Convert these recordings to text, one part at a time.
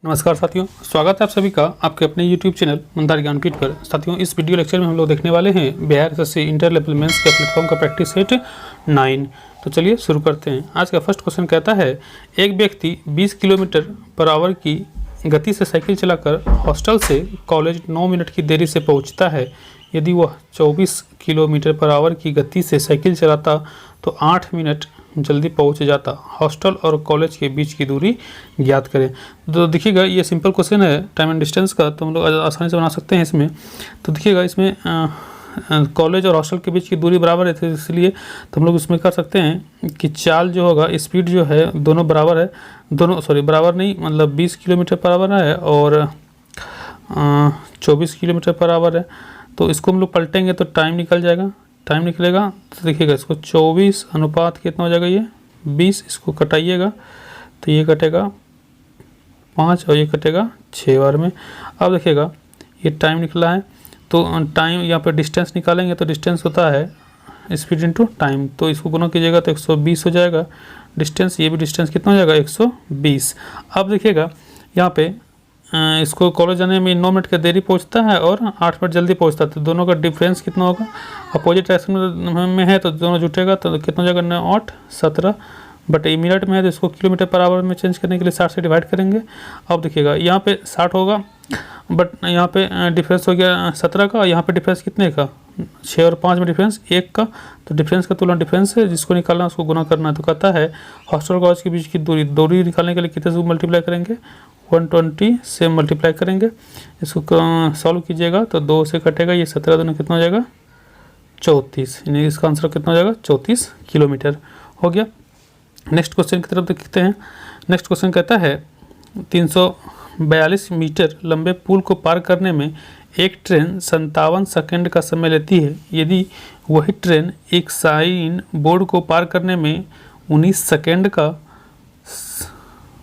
नमस्कार साथियों, स्वागत है आप सभी का आपके अपने YouTube चैनल मंदार ज्ञानपीठ पर। साथियों, इस वीडियो लेक्चर में हम लोग देखने वाले हैं Bihar SSC inter level mains के प्लेटफॉर्म का प्रैक्टिस सेट 9। तो चलिए शुरू करते हैं। आज का फर्स्ट क्वेश्चन कहता है, एक व्यक्ति 20 किलोमीटर पर आवर की गति से साइकिल चलाकर हॉस्टल से कॉलेज 9 मिनट की देरी से पहुँचता है। यदि वह 24 किलोमीटर पर आवर की गति से साइकिल चलाता तो 8 मिनट जल्दी पहुंच जाता। हॉस्टल और कॉलेज के बीच की दूरी ज्ञात करें। तो देखिएगा, ये सिंपल क्वेश्चन है टाइम एंड डिस्टेंस का, तो हम लोग आसानी से बना सकते हैं इसमें। तो देखिएगा, इसमें कॉलेज और हॉस्टल के बीच की दूरी बराबर है, तो इसलिए तो हम लोग इसमें कर सकते हैं कि चाल जो होगा, स्पीड जो है, दोनों बराबर है। बराबर नहीं, मतलब 20 किलोमीटर पर आवर है और 24 किलोमीटर पर आवर है। तो इसको हम लोग पलटेंगे तो टाइम निकल जाएगा, टाइम निकलेगा। तो देखिएगा, इसको 24 अनुपात कितना हो जाएगा, ये 20। इसको कटाइएगा तो ये कटेगा 5 और ये कटेगा 6 बार में। अब देखिएगा, ये टाइम निकला है, तो टाइम यहाँ पर डिस्टेंस निकालेंगे तो डिस्टेंस होता है स्पीड इनटू टाइम। तो इसको गुना कीजिएगा तो 120 हो जाएगा डिस्टेंस। ये भी डिस्टेंस कितना हो जाएगा, 120। अब देखिएगा, यहाँ पे इसको कॉलेज जाने में 9 मिनट का देरी पहुंचता है और 8 मिनट जल्दी पहुंचता है। तो दोनों का डिफरेंस कितना होगा, अपोजिट डायरेक्शन में है तो दोनों जुटेगा, तो कितना हो जाएगा, 9 8 17। बट ये मिनट में है तो इसको किलोमीटर पर आवर में चेंज करने के लिए 60 से डिवाइड करेंगे। अब देखिएगा, यहाँ पे 60 होगा, बट यहाँ पे डिफरेंस हो गया 17 का, और यहाँ पे डिफरेंस कितने का, 6 और 5 में डिफरेंस 1 का। तो डिफरेंस का तुलना डिफरेंस है, जिसको निकालना उसको गुना करना है। तो कहता है हॉस्टल कॉलेज के बीच की दूरी निकालने के लिए कितने से मल्टीप्लाई करेंगे, 120 से मल्टीप्लाई करेंगे। इसको सॉल्व कीजिएगा तो 2 से कटेगा, ये 17 दोनों कितना हो जाएगा, 34। यानी इसका आंसर कितना हो जाएगा, 34 किलोमीटर हो गया। नेक्स्ट क्वेश्चन की तरफ देखते हैं। नेक्स्ट क्वेश्चन कहता है, 342 मीटर लंबे पुल को पार करने में एक ट्रेन 57 सेकंड का समय लेती है। यदि वही ट्रेन एक साइन बोर्ड को पार करने में 19 सेकंड का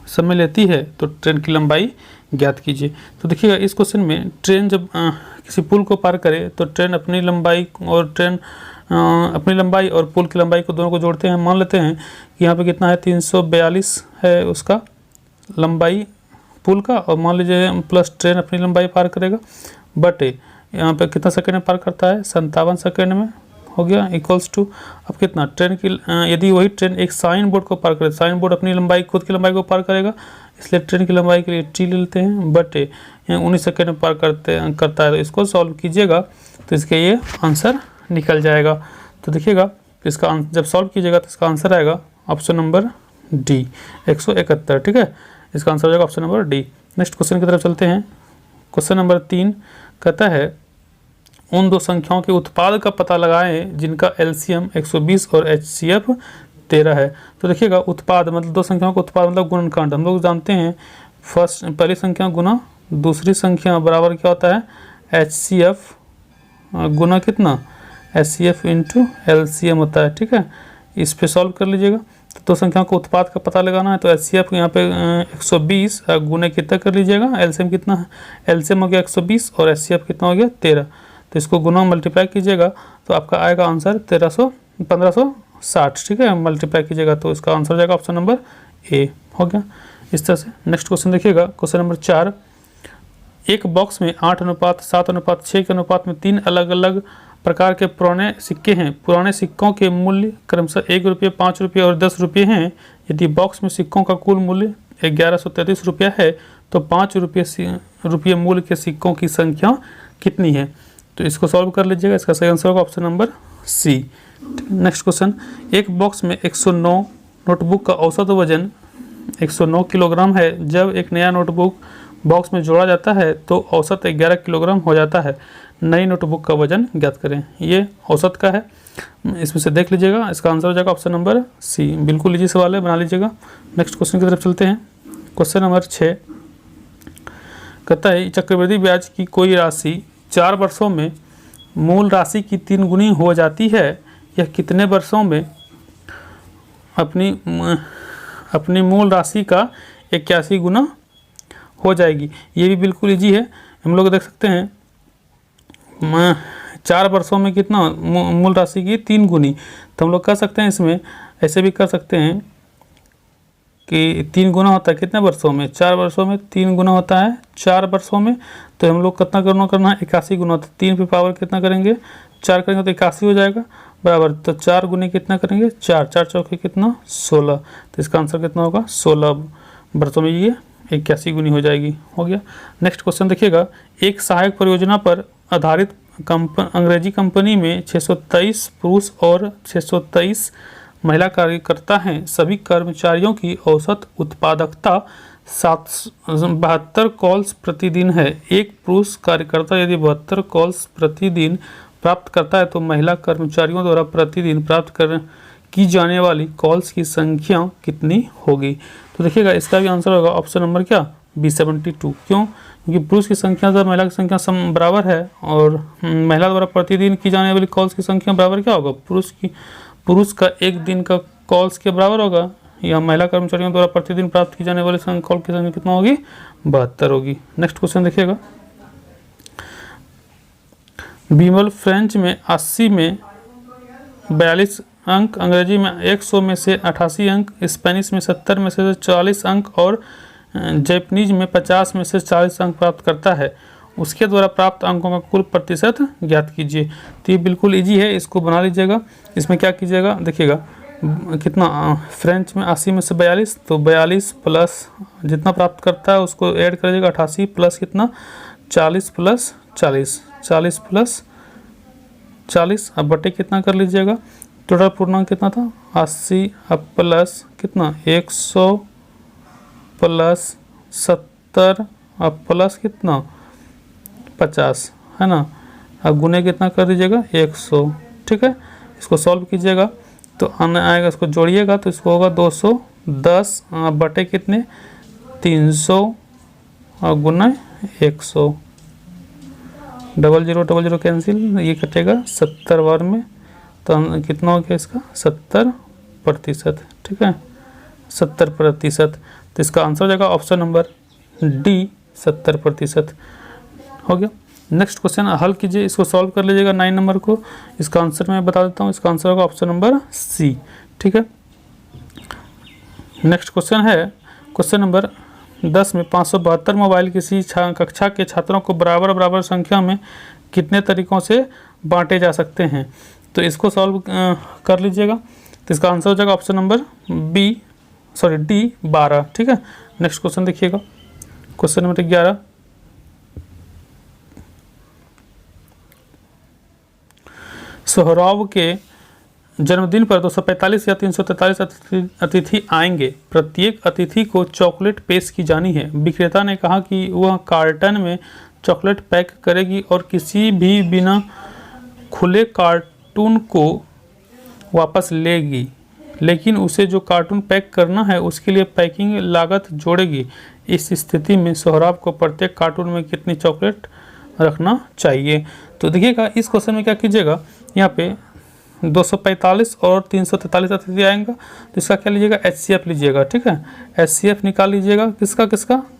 समय लेती है तो ट्रेन की लंबाई ज्ञात कीजिए। तो देखिएगा, इस क्वेश्चन में ट्रेन जब किसी पुल को पार करे तो ट्रेन अपनी लंबाई और पुल की लंबाई को दोनों को जोड़ते हैं। मान लेते हैं कि यहाँ पे कितना है, 342 है उसका लंबाई पुल का, और मान लीजिए प्लस ट्रेन अपनी लंबाई पार करेगा, बट यहाँ पे कितना सेकंड में पार करता है, 57 सेकंड में हो गया, इक्वल्स टू अब कितना ट्रेन की, यदि वही ट्रेन एक साइन बोर्ड को पार करे, साइन बोर्ड अपनी लंबाई खुद की लंबाई को पार करेगा, इसलिए ट्रेन की लंबाई के लिए टी ले लेते हैं, बट 19 सेकंड में पार करता है। तो इसको सॉल्व कीजिएगा तो इसके ये आंसर निकल जाएगा। तो देखिएगा, इसका जब सॉल्व कीजिएगा तो इसका आंसर आएगा ऑप्शन नंबर डी, 171। ठीक है, इसका आंसर हो जाएगा option number D. Next question की तरफ चलते हैं। क्वेश्चन नंबर 3 कहता है, उन दो संख्याओं के उत्पाद का पता लगाएं जिनका एलसीएम 120 और एचसीएफ 13 है। तो देखिएगा, उत्पाद मतलब दो संख्याओं का उत्पाद मतलब गुणनखंड। हम लोग जानते हैं पहली संख्या गुना दूसरी संख्या बराबर क्या होता है, एचसीएफ गुना कितना, एचसीएफ इंटू एलसीएम होता है। ठीक है, इस पे सॉल्व कर लीजिएगा। तो दो संख्याओं को उत्पाद का पता लगाना है, तो एचसीएफ यहाँ पे 120 गुने कितना कर लीजिएगा, एलसीएम कितना है, एलसीएम हो गया 120 और एचसीएफ कितना हो गया 13। तो इसको गुना मल्टीप्लाई कीजिएगा तो आपका आएगा आंसर 1560। ठीक है, मल्टीप्लाई कीजिएगा तो इसका आंसर हो जाएगा ऑप्शन नंबर ए हो गया। इस तरह से नेक्स्ट क्वेश्चन देखिएगा। क्वेश्चन नंबर 4, एक बॉक्स में 8:7:6 के अनुपात में 3 अलग अलग प्रकार के पुराने सिक्के हैं। पुराने सिक्कों के मूल्य क्रमशः 1 रुपये, 5 रुपये और 10 रुपये हैं। यदि बॉक्स में सिक्कों का कुल मूल्य 1133 रुपया है तो 5 रुपये मूल्य के सिक्कों की संख्या कितनी है। तो इसको सॉल्व कर लीजिएगा, इसका सही आंसर होगा option number C. Next question, एक बॉक्स में 109 नोटबुक का औसत वजन 109 किलोग्राम है। जब एक नया नोटबुक बॉक्स में जोड़ा जाता है तो औसत 11 किलोग्राम हो जाता है। नई नोटबुक का वजन ज्ञात करें। ये औसत का है, इसमें से देख लीजिएगा, इसका आंसर हो जाएगा ऑप्शन नंबर सी। बिल्कुल इजी सवाल है, बना लीजिएगा। नेक्स्ट क्वेश्चन की तरफ चलते हैं। क्वेश्चन नंबर 6 कहता है, चक्रवृद्धि ब्याज की कोई राशि 4 वर्षों में मूल राशि की 3 गुनी हो जाती है, यह कितने वर्षों में अपनी मूल राशि का 81 गुना हो जाएगी। ये भी बिल्कुल इजी है, हम लोग देख सकते हैं 4 वर्षों में कितना मूल राशि की 3 गुनी। तो हम लोग कर सकते हैं, इसमें ऐसे भी कर सकते हैं कि 3 गुना होता है कितने वर्षों में, 4 वर्षों में 3 गुना होता है 4 वर्षों में। तो हम लोग कितना करना है 81 गुना, तो 3 पे पावर कितना करेंगे 4 करेंगे तो 81 हो जाएगा बराबर। तो 4 गुने कितना करेंगे 4, 4 चौके कितना 16, तो इसका आंसर कितना होगा 16 वर्षों में ये 81 गुनी हो जाएगी। हो गया। नेक्स्ट क्वेश्चन देखिएगा, एक सहायक परियोजना पर आधारित अंग्रेजी कंपनी में 623 पुरुष और 623 महिला कार्यकर्ता हैं। सभी कर्मचारियों की औसत उत्पादकता 772 कॉल्स प्रतिदिन है। एक पुरुष कार्यकर्ता यदि 72 कॉल्स प्रतिदिन प्राप्त करता है तो महिला कर्मचारियों द्वारा प्रतिदिन प्राप्त की जाने वाली कॉल्स की संख्या कितनी होगी। तो देखिएगा इसका भी आंसर होगा ऑप्शन नंबर क्या बी 72। क्यों? क्योंकि पुरुष की संख्या से महिला की संख्या सम बराबर है और महिला द्वारा प्रतिदिन की जाने वाली कॉल्स की संख्या बराबर क्या होगा, पुरुष का एक दिन का कॉल्स के बराबर होगा, या महिला कर्मचारियों द्वारा प्रतिदिन प्राप्त की जाने वाली कॉल की संख्या कितना होगी 72 होगी। नेक्स्ट क्वेश्चन देखिएगा, बीमल फ्रेंच में 80 में 42 अंक, अंग्रेजी में 100 में से 88 अंक, स्पेनिश में 70 में से 40 अंक और जैपनीज में 50 में से 40 अंक प्राप्त करता है। उसके द्वारा प्राप्त अंकों का कुल प्रतिशत ज्ञात कीजिए। तो ये बिल्कुल इजी है, इसको बना लीजिएगा। इसमें क्या कीजिएगा देखिएगा कितना फ्रेंच में 80 में से 42, तो 42 प्लस जितना प्राप्त करता है उसको ऐड करिएगा 88 प्लस कितना 40 प्लस 40, 40 प्लस 40 अब बटे कितना कर लीजिएगा, टोटल पूर्णांक कितना था 80 अब प्लस कितना 100 प्लस 70 अब प्लस कितना 50 है ना। अब गुने कितना कर दीजिएगा 100। ठीक है, इसको सॉल्व कीजिएगा तो आने आएगा, इसको जोड़िएगा तो इसको होगा 210 बटे कितने 300 और गुना 100, 00 कैंसिल, ये कटेगा 70 बार में, तो कितना हो गया इसका 70%। ठीक है 70%, तो इसका आंसर हो जाएगा ऑप्शन नंबर डी 70% हो गया। नेक्स्ट क्वेश्चन हल कीजिए, इसको सॉल्व कर लीजिएगा 9 नंबर को। इसका आंसर मैं बता देता हूँ, इसका आंसर होगा ऑप्शन नंबर सी। ठीक है, नेक्स्ट क्वेश्चन है क्वेश्चन नंबर 10 में 572 मोबाइल किसी कक्षा के छात्रों को बराबर संख्या में कितने तरीकों से बांटे जा सकते हैं। तो इसको सॉल्व कर लीजिएगा, तो इसका आंसर हो जाएगा ऑप्शन नंबर डी 12। ठीक है, नेक्स्ट क्वेश्चन देखिएगा क्वेश्चन नंबर 11, सोहराब के जन्मदिन पर 245 या 343 अतिथि आएंगे। प्रत्येक अतिथि को चॉकलेट पेश की जानी है। विक्रेता ने कहा कि वह कार्टन में चॉकलेट पैक करेगी और किसी भी बिना खुले कार्टून को वापस लेगी, लेकिन उसे जो कार्टून पैक करना है उसके लिए पैकिंग लागत जोड़ेगी। इस स्थिति में सोहराब को प्रत्येक कार्टून में कितनी चॉकलेट रखना चाहिए। तो देखिएगा इस क्वेश्चन में क्या कीजिएगा, यहाँ पे 245 और 343 अतिथि आएंगे, तो इसका क्या लीजिएगा HCF लीजिएगा। ठीक है, HCF निकाल लीजिएगा किसका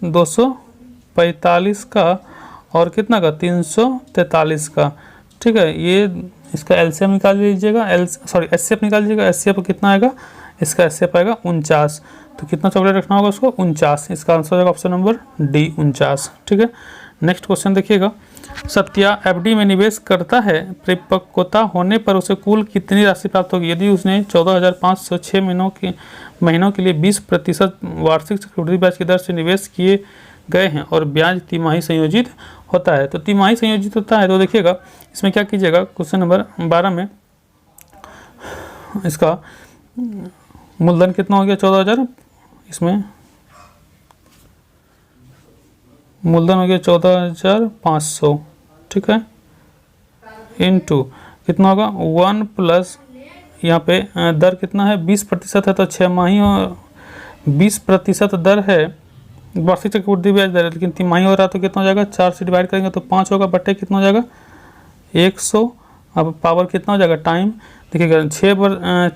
245 का और कितना का 343 का। ठीक है, ये इसका LCM निकाल लीजिएगा, HCF निकाल लीजिएगा। HCF कितना आएगा, इसका HCF आएगा 49, तो कितना चॉकलेट रखना होगा उसको 49। इसका आंसर होगा ऑप्शन नंबर डी 49। ठीक है, नेक्स्ट क्वेश्चन देखिएगा, सत्या FD में निवेश करता है। परिपक्वता होने पर उसे कुल कितनी राशि प्राप्त होगी। यदि उसने 14,506 महीनों के लिए 20% वार्षिक चक्रवृद्धि ब्याज की दर से निवेश किए गए हैं और ब्याज तिमाही संयोजित होता है। तो तिमाही संयोजित होता है, तो देखिएगा इसमें क्या कीजिएगा, क्वेश्चन नंबर 12 में इसका मूलधन कितना हो गया 14,000, इसमें मूलधन हो गया 14,500। ठीक है, इनटू कितना होगा 1 प्लस यहाँ पे दर कितना है 20% है, तो 6 माही 20% दर है वार्षिक चक्रवृद्धि ब्याज दर, लेकिन तिमाही हो रहा तो कितना हो जाएगा 4 से डिवाइड करेंगे तो 5 होगा, बटे कितना हो जाएगा 100। अब पावर कितना हो जाएगा टाइम, देखिएगा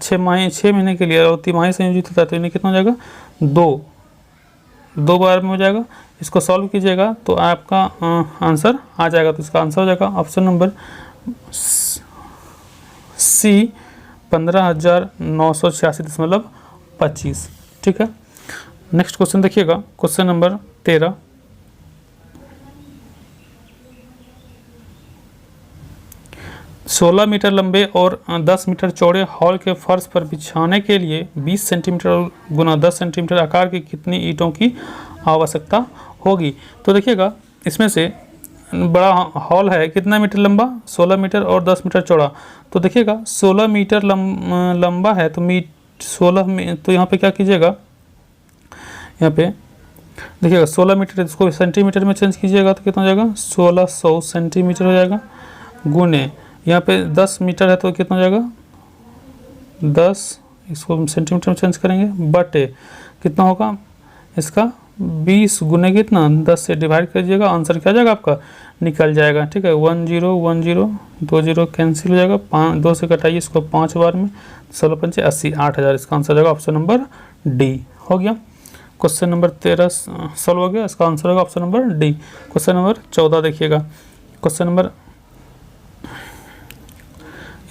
6 महीने के लिए और तिमाही संयोजित होता है, तो इन्हें कितना हो जाएगा 2 बार में हो जाएगा। इसको सॉल्व कीजिएगा तो आपका आंसर आ जाएगा। तो इसका आंसर हो जाएगा ऑप्शन नंबर सी 15,986.25। ठीक है, नेक्स्ट क्वेश्चन देखिएगा, क्वेश्चन नंबर 13। सोलह मीटर लंबे और 10 मीटर चौड़े हॉल के फर्श पर बिछाने के लिए 20 सेंटीमीटर गुना 10 सेंटीमीटर आकार की कितनी ईंटों की आवश्यकता होगी। तो देखिएगा, इसमें से बड़ा हॉल है, कितना मीटर लंबा, 16 मीटर और 10 मीटर चौड़ा। तो देखिएगा 16 मीटर लंबा है, तो 16 तो यहाँ पे क्या कीजिएगा, यहाँ पे देखिएगा 16 मीटर, इसको सेंटीमीटर में चेंज कीजिएगा तो कितना हो जाएगा, 1600 सेंटीमीटर हो जाएगा, गुने यहाँ पे 10 मीटर है तो कितना हो जाएगा 10, इसको सेंटीमीटर में चेंज करेंगे, बटे कितना होगा इसका 20 गुने कितना 10 से डिवाइड करिएगा, आंसर क्या जाएगा आपका निकल जाएगा। ठीक है, 10 10 2 0 कैंसिल हो जाएगा, 2 से कटाइए इसको 5 बार में, 16 पंचे 80, 8000 इसका आंसर जाएगा ऑप्शन नंबर डी। हो गया, क्वेश्चन नंबर 13 सॉल्व हो गया, इसका आंसर होगा option number D. Question number 14 देखिएगा, क्वेश्चन नंबर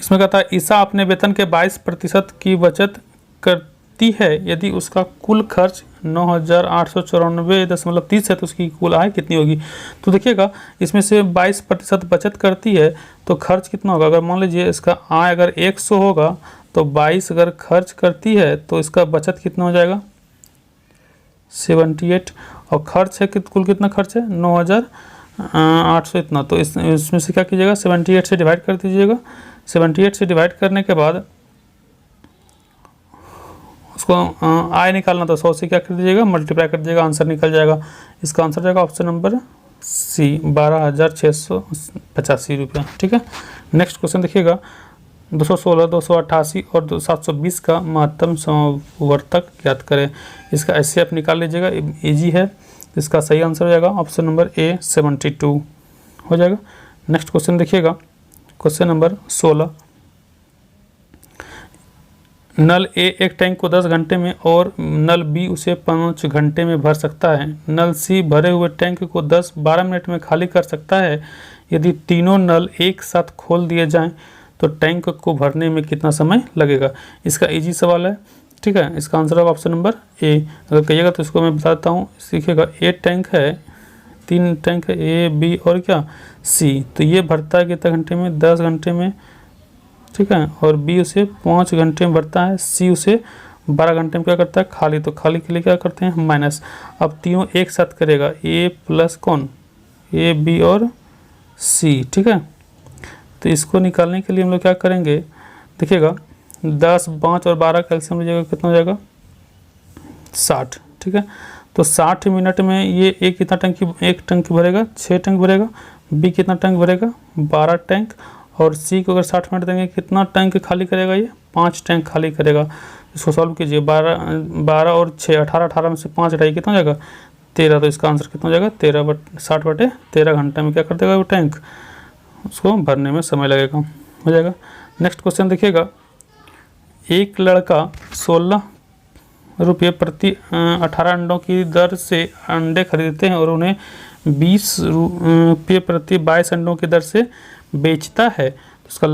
इसमें कहता है ईसा अपने वेतन के 22% की बचत करती है, यदि उसका कुल खर्च 9894.30 है तो उसकी कुल आय कितनी होगी। तो देखिएगा, इसमें से 22% बचत करती है तो खर्च कितना होगा, अगर मान लीजिए इसका आय अगर 100 होगा तो 22 अगर खर्च करती है तो इसका बचत कितना हो जाएगा 78, और खर्च है कि कुल कितना खर्च है 9800 इतना, तो इसमें से क्या कीजिएगा 78 से डिवाइड कर दीजिएगा, 78 से डिवाइड करने के बाद उसको आय निकालना, तो 100 से क्या कर दीजिएगा मल्टीप्लाई कर दीजिएगा, आंसर निकल जाएगा। इसका आंसर जाएगा ऑप्शन नंबर सी 12,685 रुपया। ठीक है, नेक्स्ट क्वेश्चन देखिएगा, 216, 288 और 720 का महत्तम समवर्तक ज्ञात करें। इसका एचसीएफ निकाल लीजिएगा, इजी है। इसका सही आंसर हो जाएगा ऑप्शन नंबर ए 72 हो जाएगा। नेक्स्ट क्वेश्चन देखिएगा, क्वेश्चन नंबर 16। नल ए एक टैंक को 10 घंटे में और नल बी उसे 5 घंटे में भर सकता है। नल सी भरे हुए टैंक को 10-12 मिनट में खाली कर सकता है। यदि तीनों नल एक साथ खोल दिए जाएं तो टैंक को भरने में कितना समय लगेगा। इसका इजी सवाल है। ठीक है, इसका आंसर होगा ऑप्शन नंबर ए। अगर कहिएगा तो इसको मैं बताता हूँ। सीखिएगा, ए टैंक है, 3 टैंक है, ए बी और क्या सी। तो ये भरता है कितने घंटे में 10 घंटे में। ठीक है, और बी उसे 5 घंटे में भरता है, सी उसे 12 घंटे में क्या करता है खाली। तो खाली के लिए क्या करते हैं माइनस। अब तीनों एक साथ करेगा, ए प्लस कौन ए बी और सी। ठीक है, तो इसको निकालने के लिए हम लोग क्या करेंगे, देखिएगा 10, 5 और 12 कैल्शियम लीजिएगा, कितना हो जाएगा 60। ठीक है, तो 60 मिनट में ये एक कितना टंकी, एक टंकी भरेगा, 6 टैंक भरेगा। बी कितना टैंक भरेगा 12 टैंक। और सी को अगर 60 मिनट देंगे कितना टैंक खाली करेगा, ये 5 टैंक खाली करेगा। इसको सॉल्व कीजिए, 12 और 6 18 में से 5 हटाइए, कितना हो जाएगा 13। तो इसका आंसर कितना हो जाएगा 60/13 घंटे में क्या कर देगा वो टैंक, उसको भरने में समय लगेगा, हो जाएगा। नेक्स्ट क्वेश्चन देखिएगा, एक लड़का 16 रुपये प्रति 18 अंडों की दर से अंडे खरीदते हैं और उन्हें 20 रुपये प्रति 22 अंडों की दर से बेचता है। तो उसका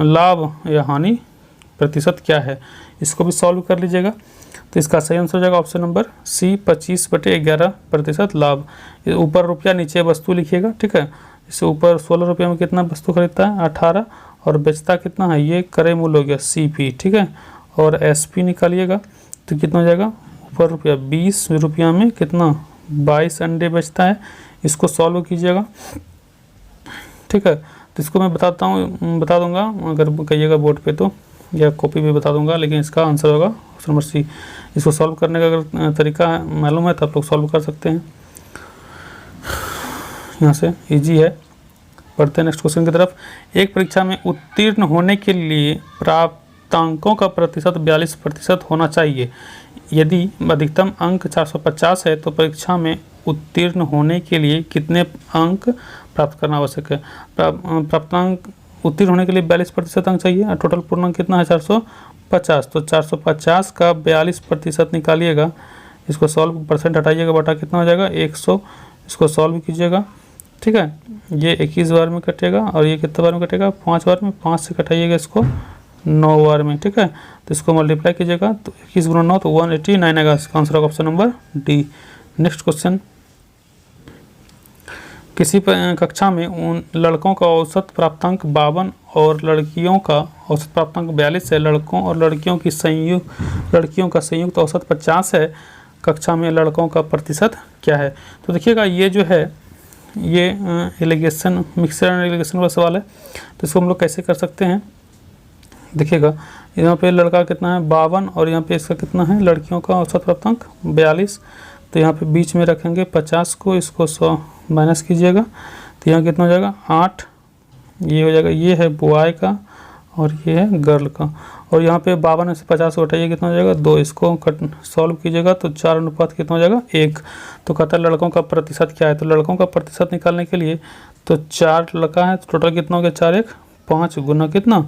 लाभ या हानि प्रतिशत क्या है, इसको भी सॉल्व कर लीजिएगा। तो इसका सही आंसर हो जाएगा ऑप्शन नंबर सी 25/11% लाभ। ऊपर रुपया नीचे वस्तु लिखिएगा। ठीक है, इससे ऊपर 16 रुपये में कितना वस्तु खरीदता है 18, और बेचता कितना है ये क्रय मूल्य हो गया CP। ठीक है, और SP निकालिएगा तो कितना हो जाएगा ऊपर रुपया 20 रुपया में कितना 22 अंडे बेचता है। इसको सॉल्व कीजिएगा। ठीक है, तो इसको मैं बता दूंगा अगर कहिएगा बोर्ड पे तो, या कॉपी पे बता दूंगा, लेकिन इसका आंसर होगा ऑप्शन नंबर सी। इसको सॉल्व करने का अगर तरीका मालूम है तो आप लोग सॉल्व कर सकते हैं, यहाँ से इजी है। पढ़ते हैं नेक्स्ट क्वेश्चन की तरफ। एक परीक्षा में उत्तीर्ण होने के लिए प्राप्तांकों का प्रतिशत 42% होना चाहिए। यदि अधिकतम अंक 450 है तो परीक्षा में उत्तीर्ण होने के लिए कितने अंक प्राप्त करना आवश्यक है। प्राप्तांक उत्तीर्ण होने के लिए 42% अंक चाहिए और टोटल पूर्णांक कितना है 450। तो 450 का 42% निकालिएगा, इसको सॉल्व परसेंट हटाइएगा, बटा कितना हो जाएगा 100। इसको सॉल्व कीजिएगा। ठीक है, ये 21 बार में कटेगा और ये कितने बार में कटेगा 5 बार में। 5 से कटाइएगा इसको 9 बार में, ठीक है। तो इसको मल्टीप्लाई कीजिएगा तो 21 गुना 9 तो 189 आएगा। इसका आंसर होगा option number D. Next question, किसी कक्षा में उन लड़कों का औसत प्राप्तांक 52 और लड़कियों का औसत प्राप्तांक 42 है। लड़कों और लड़कियों का संयुक्त औसत 50 है। कक्षा में लड़कों का प्रतिशत क्या है? तो देखिएगा ये जो है ये एलिगेशन, मिक्सर एंड एलिगेशन वाला सवाल है। तो इसको हम लोग कैसे कर सकते हैं, देखिएगा यहाँ पे लड़का कितना है 52 और यहाँ पे इसका कितना है लड़कियों का औसत प्राप्तांक 42। तो यहाँ पे बीच में रखेंगे 50 को, इसको 100 माइनस कीजिएगा तो यहाँ कितना हो जाएगा 8, ये हो जाएगा, ये है बॉय का और ये है गर्ल का। और यहाँ पे 52 में से 50 को हटाइए कितना हो जाएगा 2, इसको सॉल्व कीजिएगा तो 4 अनुपात कितना हो जाएगा 1। तो कहता है लड़कों का प्रतिशत क्या है? तो लड़कों का प्रतिशत निकालने के लिए तो 4 लड़का है तो टोटल कितना हो गया 4 1 5 गुना कितना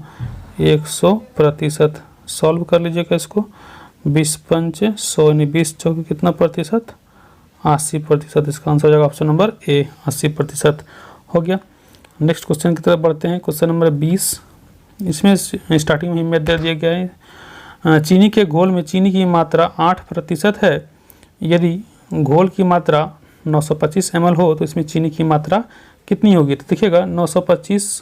100%। सॉल्व कर लीजिएगा इसको, 20 पंच 100 यानी 20 चौके कितना प्रतिशत 80%। इसका आंसर हो जाएगा ऑप्शन नंबर ए 80% हो गया। नेक्स्ट क्वेश्चन की तरफ बढ़ते हैं। क्वेश्चन नंबर 20, इसमें स्टार्टिंग में हिम्मत दे दिया गया है चीनी के घोल में चीनी की मात्रा 8% है। यदि घोल की मात्रा 925 ml हो तो इसमें चीनी की मात्रा कितनी होगी? तो देखिएगा 925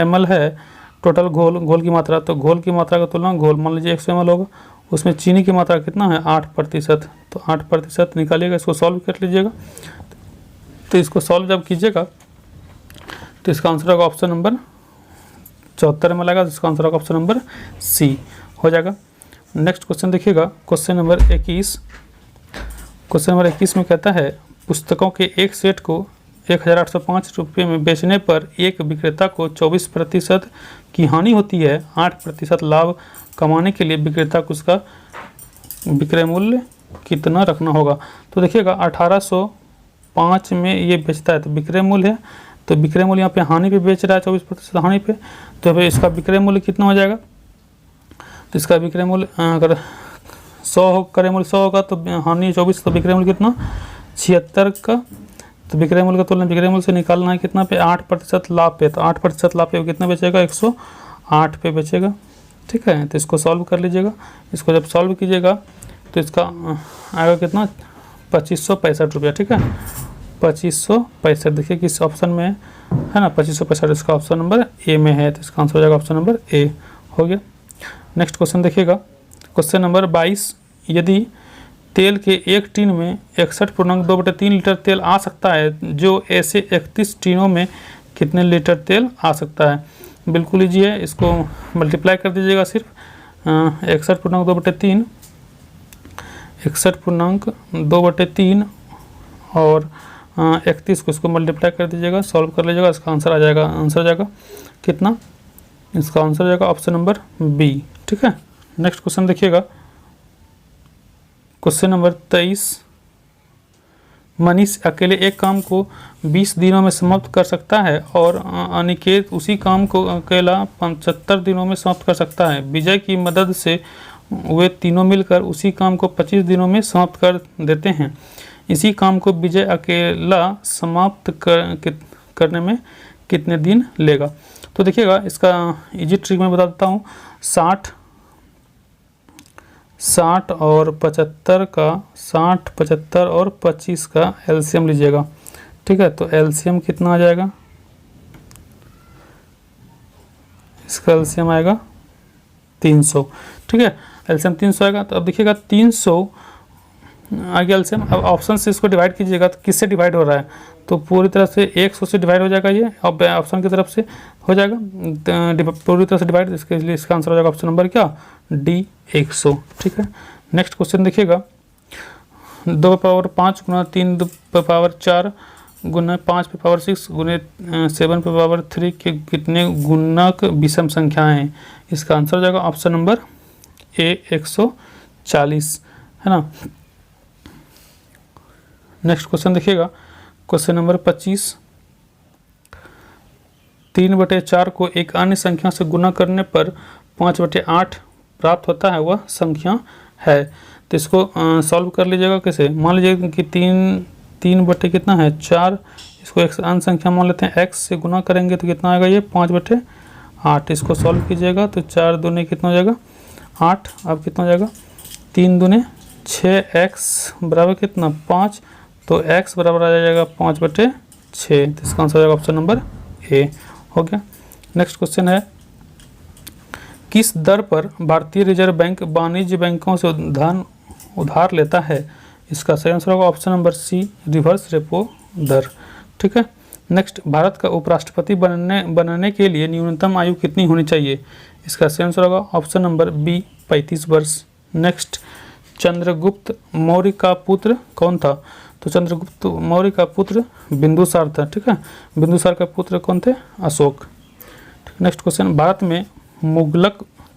ml है टोटल घोल की मात्रा। तो घोल की मात्रा का तुलना घोल मान लीजिए 100 ml होगा, उसमें चीनी की मात्रा कितना है 8%। तो 8% निकालिएगा, इसको सॉल्व कर लीजिएगा। तो इसको सॉल्व जब कीजिएगा तो इसका आंसर होगा ऑप्शन नंबर 74 में लगेगा। इसका आंसर होगा ऑप्शन नंबर सी हो जाएगा। नेक्स्ट क्वेश्चन देखिएगा, क्वेश्चन नंबर 21। क्वेश्चन नंबर 21 में कहता है पुस्तकों के एक सेट को 1805 रुपये में बेचने पर एक विक्रेता को 24% की हानि होती है। 8% लाभ कमाने के लिए विक्रेता को उसका विक्रय मूल्य कितना रखना होगा? तो देखिएगा 1805 में ये बेचता है तो विक्रय मूल्य है, तो विक्रय मूल्य यहाँ पे हानि पे बेच रहा है 24% हानि पे, तो फिर इसका विक्रय मूल्य कितना हो जाएगा? तो इसका विक्रय मूल्य अगर 100 क्रय मूल्य 100 होगा तो हानि 24, तो विक्रय मूल्य कितना 76 का। तो विक्रय मूल्य का तुलना विक्रय मूल्य से निकालना है कितना पे 8% लाभ पे। तो 8% लाभ पे कितना बेचेगा 108 पे बेचेगा, ठीक है। तो इसको सॉल्व कर लीजिएगा। इसको जब सॉल्व कीजिएगा तो इसका आएगा कितना 2565 रुपया, ठीक है। 2565 देखिए किस ऑप्शन में है ना 2565, इसका ऑप्शन नंबर ए में है। तो इसका आंसर हो जाएगा ऑप्शन नंबर ए हो गया। नेक्स्ट क्वेश्चन देखिएगा, क्वेश्चन नंबर 22। यदि तेल के एक टीन में 61.2/3 लीटर तेल आ सकता है, जो ऐसे 31 टीनों में कितने लीटर तेल आ सकता है? बिल्कुल ईजी है, इसको मल्टीप्लाई कर दीजिएगा सिर्फ 61.2/3 61.2/3 और 31 को इसको मल्टीप्लाई कर दीजिएगा, सॉल्व कर लीजिएगा। इसका आंसर आ जाएगा, आंसर आ जाएगा कितना? इसका आंसर आ जाएगा ऑप्शन नंबर बी, ठीक है। नेक्स्ट क्वेश्चन देखिएगा, क्वेश्चन नंबर 23। मनीष अकेले एक काम को 20 दिनों में समाप्त कर सकता है और अनिकेत उसी काम को अकेला 75 दिनों में समाप्त कर सकता है। विजय की मदद से वे तीनों मिलकर उसी काम को 25 दिनों में समाप्त कर देते हैं। इसी काम को विजय अकेला समाप्त करने में कितने दिन लेगा? तो देखिएगा इसका इजी ट्रिक मैं बता देता हूँ। 60 और 75 का 60, 75 और 25 का एलसीएम लीजिएगा, ठीक है। तो एलसीएम कितना आ जाएगा? इसका एलसीएम आएगा 300, ठीक है। एलसीएम 300 आएगा। तो अब देखिएगा 300 आ गया एलसीएम। अब ऑप्शन से इसको डिवाइड कीजिएगा तो किससे डिवाइड हो रहा है? तो पूरी तरह से 100 से डिवाइड हो जाएगा ये, अब ऑप्शन की तरफ से हो जाएगा पूरी तरह से डिवाइड। इसके लिए इसका आंसर हो जाएगा ऑप्शन नंबर क्या डी 100, ठीक है। नेक्स्ट क्वेश्चन देखिएगा, 2^5 गुना 3^4 गुना 5^6 गुने 7^3 के कितने गुणक विषम संख्याएं हैं? इसका आंसर हो जाएगा ऑप्शन नंबर ए 140, है ना। नेक्स्ट क्वेश्चन देखिएगा, क्वेश्चन नंबर 25। 3/4 को एक अन्य संख्या से गुना करने पर 5/8 प्राप्त होता है, वह संख्या है। तो इसको सॉल्व कर लीजिएगा कैसे? मान लीजिए कि 3 बटे कितना है 4, इसको एक अन्य संख्या मान लेते हैं, x से गुना करेंगे तो कितना आएगा ये 8। इसको सॉल्व कीजिएगा तो 4 दूने कितना हो जाएगा 8। अब कितना हो जाएगा 3 दूने 6, x बराबर कितना 5, तो x बराबर आ जाएगा 5/6। तो इसका आंसर हो जाएगा ऑप्शन नंबर ए। हो गया। नेक्स्ट क्वेश्चन है, किस दर पर भारतीय रिजर्व बैंक वाणिज्य बैंकों से उधार लेता है? इसका सही आंसर होगा option number C, reverse repo दर। ठीक है। नेक्स्ट, भारत का उपराष्ट्रपति बनने के लिए न्यूनतम आयु कितनी होनी चाहिए? इसका सही आंसर होगा ऑप्शन नंबर बी, 35 वर्ष। नेक्स्ट, चंद्रगुप्त मौर्य का पुत्र कौन था? तो चंद्रगुप्त मौर्य का पुत्र बिंदुसार था। ठीक है। बिंदुसार का पुत्र कौन थे? अशोक। नेक्स्ट क्वेश्चन, भारत में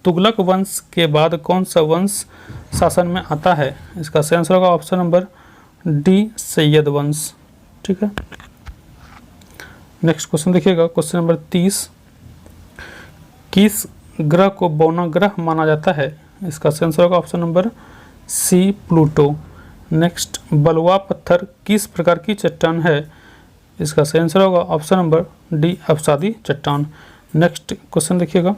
तुगलक वंश के बाद कौन सा वंश शासन में आता है? इसका सही आंसर होगा ऑप्शन नंबर डी, सैयद वंश। ठीक है। नेक्स्ट क्वेश्चन देखिएगा, क्वेश्चन नंबर 30, किस ग्रह को बौना ग्रह माना जाता है? इसका सही आंसर होगा option number C, Pluto. Next, बलुआ पत्थर किस प्रकार की चट्टान है? इसका सही आंसर होगा ऑप्शन नंबर डी, अवसादी चट्टान। नेक्स्ट क्वेश्चन देखिएगा,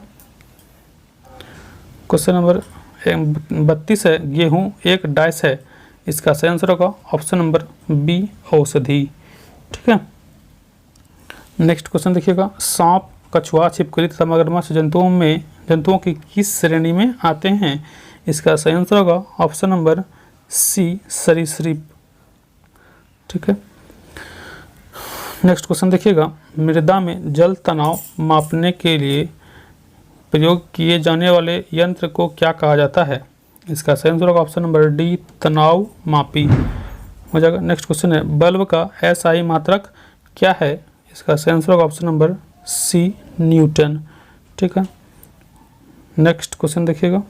क्वेश्चन नंबर 32 है, गेहूं एक डाइस है। इसका सही आंसर होगा ऑप्शन नंबर बी, औषधि। ठीक है। नेक्स्ट क्वेश्चन देखिएगा, सांप, कछुआ, छिपकली तथा मगरमच्छ जंतुओं की किस श्रेणी में आते हैं? इसका सही आंसर होगा ऑप्शन नंबर सी, सरीसृप। ठीक है। नेक्स्ट क्वेश्चन देखिएगा, मृदा में जल तनाव मापने के लिए प्रयोग किए जाने वाले यंत्र को क्या कहा जाता है? इसका सही आंसर होगा ऑप्शन नंबर डी, तनाव मापी। हो जाएगा। नेक्स्ट क्वेश्चन है, बल्ब का एसआई मात्रक क्या है? इसका सही आंसर होगा ऑप्शन नंबर सी, न्यूटन। ठीक है। नेक्स्ट क्वेश्चन देखिएगा,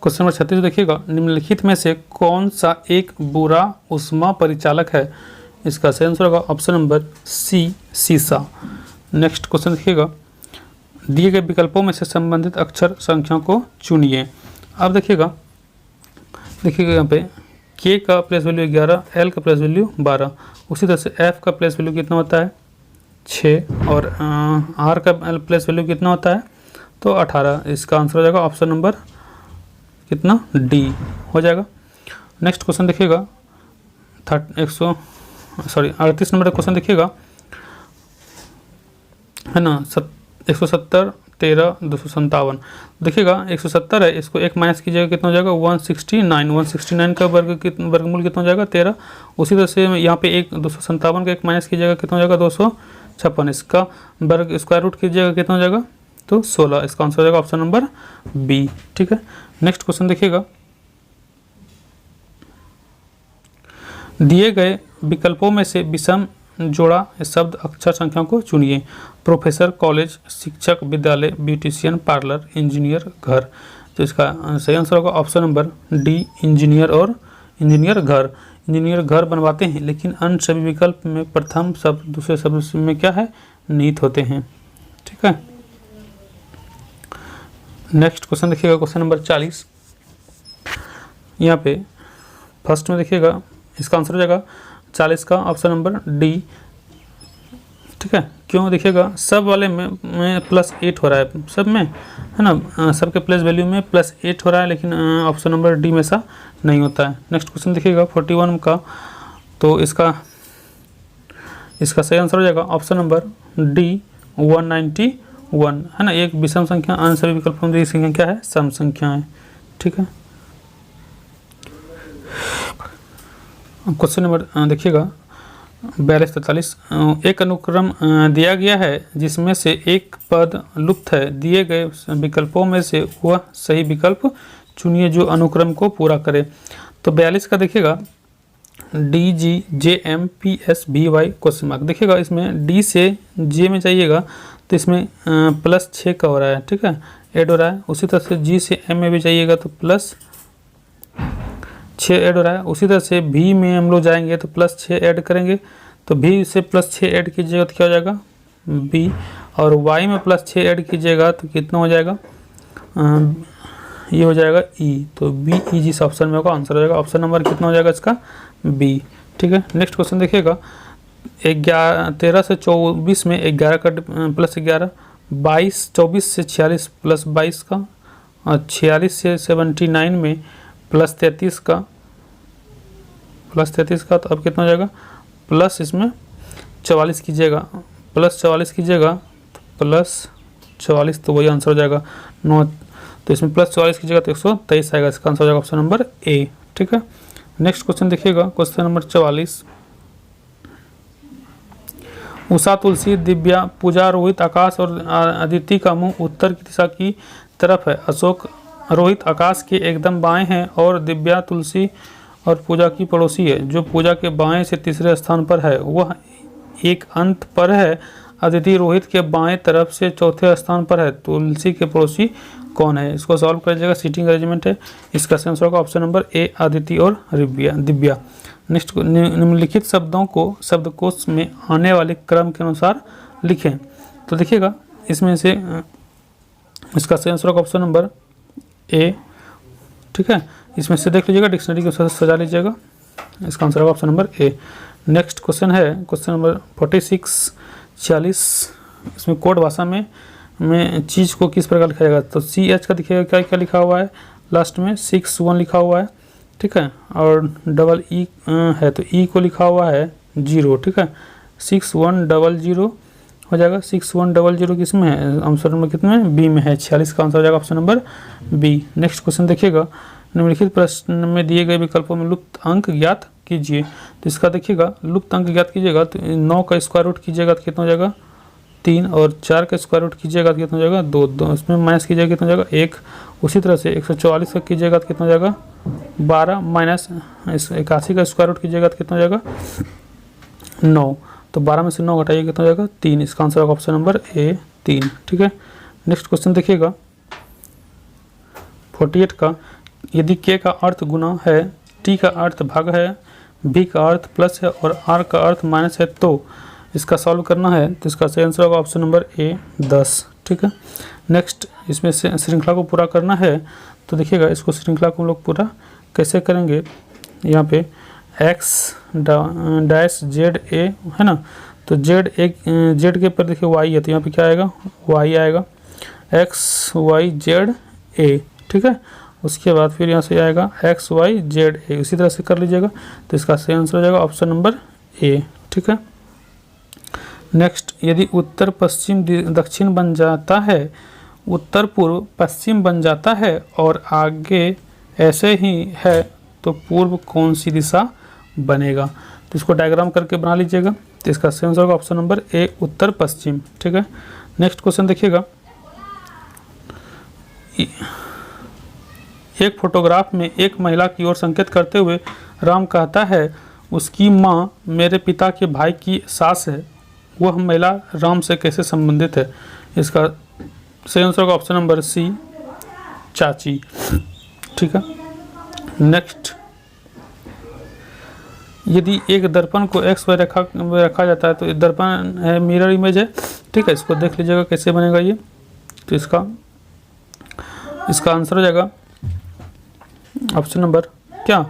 क्वेश्चन नंबर 36 देखिएगा, निम्नलिखित में से कौन सा एक बुरा ऊष्मा परिचालक है? इसका सही आंसर होगा ऑप्शन नंबर सी, सीसा। नेक्स्ट क्वेश्चन देखिएगा, दिए गए विकल्पों में से संबंधित अक्षर संख्याओं को चुनिए। अब देखिएगा यहाँ पे के का प्लेस वैल्यू 11, एल का प्लेस वैल्यू 12, उसी तरह से एफ का प्लेस वैल्यू कितना होता है 6 और आर का प्लेस वैल्यू कितना होता है तो 18। इसका आंसर हो जाएगा ऑप्शन नंबर कितना डी हो जाएगा। नेक्स्ट क्वेश्चन देखिएगा 38 नंबर का क्वेश्चन देखिएगा है ना 170 13 257। देखिएगा 170 है, इसको एक माइनस कीजिएगा कितना हो जाएगा 169 का वर्गमूल कितना हो जाएगा 13। उसी तरह से यहाँ पे एक 257 का एक माइनस कीजिएगा कितना हो जाएगा 256। इसका वर्ग स्क्वायर रूट कीजिएगा कितना हो जाएगा तो 16। इसका आंसर हो जाएगा ऑप्शन नंबर बी। ठीक है। नेक्स्ट क्वेश्चन देखिएगा, दिए गए विकल्पों में से विषम जोड़ा शब्द अक्षर संख्याओं को चुनिए। प्रोफेसर, कॉलेज, शिक्षक, विद्यालय, ब्यूटिशियन, पार्लर, इंजीनियर, घर। तो इसका सही आंसर होगा ऑप्शन नंबर डी, इंजीनियर और इंजीनियर घर। इंजीनियर घर बनवाते हैं, लेकिन अन्य सभी विकल्प में प्रथम शब्द दूसरे शब्द में क्या है निहित होते हैं। ठीक है। नेक्स्ट क्वेश्चन देखिएगा क्वेश्चन नंबर 40। यहाँ पे फर्स्ट में देखिएगा इसका आंसर हो जाएगा 40 का ऑप्शन नंबर डी। ठीक है। क्यों देखिएगा सब वाले में +8 हो रहा है, सब में है ना, सबके प्लेस वैल्यू में +8 हो रहा है, लेकिन ऑप्शन नंबर डी में ऐसा नहीं होता है। नेक्स्ट क्वेश्चन देखिएगा 41 का, तो इसका सही आंसर हो जाएगा ऑप्शन नंबर डी 191 है ना। एक विषम संख्या, अन्य सभी विकल्पों में संख्या क्या है सम संख्या है। ठीक है। क्वेश्चन नंबर देखिएगा 42-43। एक अनुक्रम दिया गया है जिसमें से एक पद लुप्त है, दिए गए विकल्पों में से वह सही विकल्प चुनिए जो अनुक्रम को पूरा करे। तो 42 का देखिएगा DGJMPSVY क्वेश्चन मार्क। देखिएगा इसमें डी से जे में जाइएगा तो इसमें +6 का हो रहा है। ठीक है, ऐड हो रहा है। उसी तरह से जी से एम में भी जाइएगा तो +6 ऐड हो रहा है। उसी तरह से भी में हम लोग जाएंगे तो +6 ऐड करेंगे, तो भी से +6 ऐड कीजिएगा तो क्या हो जाएगा बी, और वाई में +6 ऐड कीजिएगा तो कितना हो जाएगा ये हो जाएगा ई। तो बी ई जिस ऑप्शन में होगा आंसर हो जाएगा ऑप्शन नंबर कितना हो जाएगा इसका बी। ठीक है। नेक्स्ट क्वेश्चन देखिएगा 13 से 24 में 11 का प्लस 11, 24 से 46 प्लस 22 का, और 46 से 79 में प्लस 33 का, तो अब कितना हो जाएगा, प्लस इसमें 44 कीजिएगा, प्लस 44 कीजिएगा, तो प्लस 44, तो वही आंसर हो जाएगा 9। तो इसमें प्लस 44 कीजिएगा तो 123 आएगा। इसका आंसर हो जाएगा ऑप्शन नंबर ए। ठीक है, नेक्स्ट क्वेश्चन देखिएगा, क्वेश्चन नंबर 44। उषा, तुलसी, दिव्या, पूजा, रोहित, आकाश और अदिति का मुंह उत्तर की दिशा की तरफ है। अशोक, रोहित आकाश के एकदम बाएं हैं और दिव्या तुलसी और पूजा की पड़ोसी है। जो पूजा के बाएं से तीसरे स्थान पर है वह एक अंत पर है। अदिति रोहित के बाएं तरफ से चौथे स्थान पर है। तुलसी के पड़ोसी कौन है? इसको सॉल्व करिएगा। सीटिंग अरेंजमेंट है। इसका आंसर होगा ऑप्शन नंबर ए, अदिति और दिव्या। नेक्स्ट, निम्नलिखित शब्दों को शब्दकोश में आने वाले क्रम के अनुसार लिखें। तो देखिएगा, इसमें से इसका आंसर होगा ऑप्शन नंबर ए। ठीक है, इसमें से देख लीजिएगा, डिक्शनरी के अनुसार सजा लीजिएगा। इसका आंसर होगा ऑप्शन नंबर ए। नेक्स्ट क्वेश्चन है क्वेश्चन नंबर 46, 40। इसमें कोड भाषा में चीज़ को किस प्रकार लिखा जाएगा? तो CH का दिखेगा, क्या क्या लिखा हुआ है लास्ट में, 61 लिखा हुआ है। ठीक है, और डबल ई है तो ई को लिखा हुआ है 0। ठीक है, 6100 हो जाएगा। 6100 किस में है? आंसर नंबर कितने में? बी में है। 46 का आंसर हो जाएगा option number B. Next question देखिएगा, निम्नलिखित प्रश्न में दिए गए विकल्पों में लुप्त अंक ज्ञात कीजिए। तो इसका देखिएगा, लुप्त अंक ज्ञात कीजिएगा तो 9 का स्क्वायर रूट कीजिएगा तो कितना हो जाएगा? 3, और 4 का स्क्वायर रूट कीजिएगा तो कितना हो जाएगा? 2। इसमें माइनस कीजिएगा कितना हो जाएगा? 1। उसी तरह से 144 का कीजिएगा तो कितना हो जाएगा? 12, माइनस 81 का स्क्वायर रूट कीजिएगा तो कितना हो जाएगा? 9। तो 12 में से 9 घटाइए कितना हो जाएगा? 3। इसका आंसर होगा ऑप्शन नंबर ए, 3। ठीक है, नेक्स्ट क्वेश्चन देखिएगा 48 का, यदि के का अर्थ गुना है, टी का अर्थ भाग है, बी का अर्थ प्लस है और आर का अर्थ माइनस है तो इसका सॉल्व करना है। तो इसका सही आंसर होगा ऑप्शन नंबर ए, 10। ठीक है, नेक्स्ट इसमें से श्रृंखला को पूरा करना है। तो देखिएगा, इसको श्रृंखला को हम लोग पूरा कैसे करेंगे। यहाँ पे एक्स डैश जेड ए है ना, तो जेड के पर देखिए वाई है, तो यहाँ पे क्या आएगा? वाई आएगा, एक्स वाई जेड ए। ठीक है, उसके बाद फिर यहाँ से आएगा एक्स वाई जेड ए, इसी तरह से कर लीजिएगा। तो इसका सही आंसर हो जाएगा ऑप्शन नंबर ए। ठीक है, नेक्स्ट, यदि उत्तर पश्चिम दक्षिण बन जाता है, उत्तर पूर्व पश्चिम बन जाता है और आगे ऐसे ही है तो पूर्व कौन सी दिशा बनेगा? तो इसको डायग्राम करके बना लीजिएगा। तो इसका सही आंसर होगा ऑप्शन नंबर ए, उत्तर पश्चिम। ठीक है, नेक्स्ट क्वेश्चन देखिएगा, एक फोटोग्राफ में एक महिला की ओर संकेत करते हुए राम कहता है, उसकी माँ मेरे पिता के भाई की सास है, वह महिला राम से कैसे संबंधित है? इसका सही आंसर होगा ऑप्शन नंबर सी, चाची। ठीक है, नेक्स्ट, यदि एक दर्पण को एक्स वाई रेखा में रखा जाता है तो दर्पण है, मिरर इमेज है। ठीक है, इसको देख लीजिएगा कैसे बनेगा ये। तो इसका आंसर हो जाएगा ऑप्शन नंबर क्या?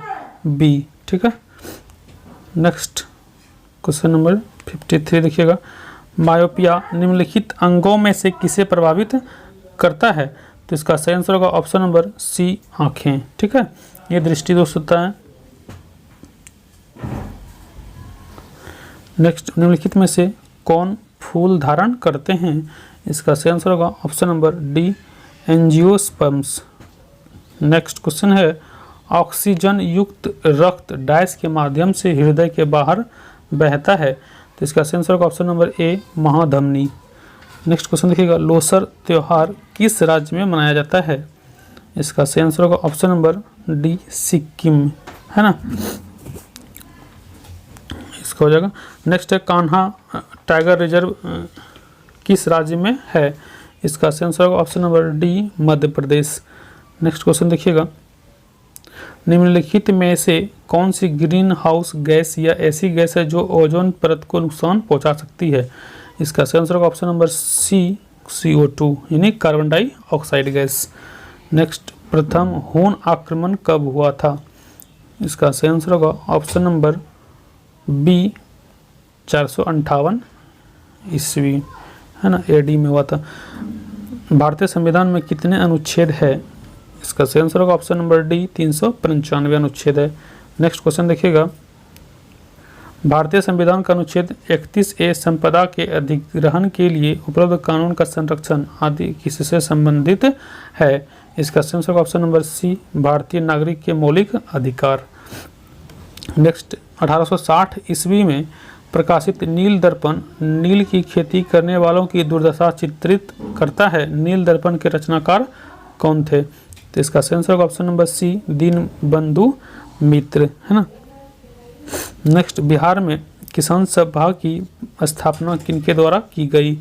बी। ठीक है, नेक्स्ट क्वेश्चन नंबर 53 देखिएगा, मायोपिया निम्नलिखित अंगों में से किसे प्रभावित करता है? तो इसका सही आंसर होगा ऑप्शन नंबर सी, आँखें। ठीक है, ये दृष्टि दोष होता है। नेक्स्ट, निम्नलिखित में से कौन फूल धारण करते हैं? इसका सही आंसर होगा option number D, angiosperms. Next question है, ऑक्सीजन युक्त रक्त डैश के माध्यम से हृदय के बाहर बहता है। तो इसका सही आंसर होगा ऑप्शन नंबर ए, महाधमनी। नेक्स्ट क्वेश्चन देखिएगा, लोसर त्योहार किस राज्य में मनाया जाता है? इसका सही आंसर होगा ऑप्शन नंबर डी, सिक्किम, है ना। इसका हो जाएगा। नेक्स्ट है, कान्हा टाइगर रिजर्व किस राज्य में है? इसका सही आंसर होगा option number D, Madhya Pradesh. Next question देखिएगा, निम्नलिखित में से कौन सी ग्रीन हाउस गैस या ऐसी गैस है जो ओजोन परत को नुकसान पहुंचा सकती है? इसका सही आंसर होगा ऑप्शन नंबर सी, CO2 यानी कार्बन डाइऑक्साइड गैस। नेक्स्ट, प्रथम हून आक्रमण कब हुआ था? इसका सही आंसर होगा ऑप्शन नंबर बी, 458 ईस्वी, है ना, AD में हुआ था। भारतीय संविधान में कितने अनुच्छेद है? इसका सही आंसर होगा ऑप्शन नंबर डी, 395 अनुच्छेद है। नेक्स्ट क्वेश्चन देखिएगा, भारतीय संविधान का अनुच्छेद 31A संपदा के अधिग्रहण के लिए उपलब्ध कानून का संरक्षण आदि किससे संबंधित है? इसका सही आंसर होगा ऑप्शन नंबर सी, भारतीय नागरिक के मौलिक अधिकार। नेक्स्ट, 1860 ईस्वी में प्रकाशित नील दर्पण नील की खेती करने वालों की दुर्दशा चित्रित करता है। नील दर्पण के रचनाकार कौन थे? तो इसका सही आंसर होगा ऑप्शन नंबर सी, दीनबंधु मित्र, है ना। नेक्स्ट, बिहार में किसान सभा की स्थापना किनके द्वारा की गई?